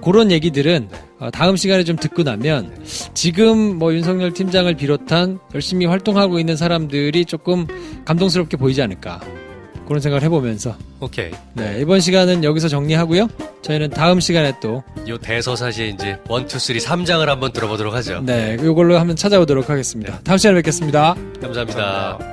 그런 얘기들은 다음 시간에 좀 듣고 나면 지금 윤석열 팀장을 비롯한 열심히 활동하고 있는 사람들이 조금 감동스럽게 보이지 않을까 그런 생각을 해보면서 오케이. 네, 이번 시간은 여기서 정리하고요. 저희는 다음 시간에 또 요 대서사시의 이제 1, 2, 3, 3장을 한번 들어보도록 하죠. 네, 이걸로 한번 찾아오도록 하겠습니다. 다음 시간에 뵙겠습니다. 감사합니다.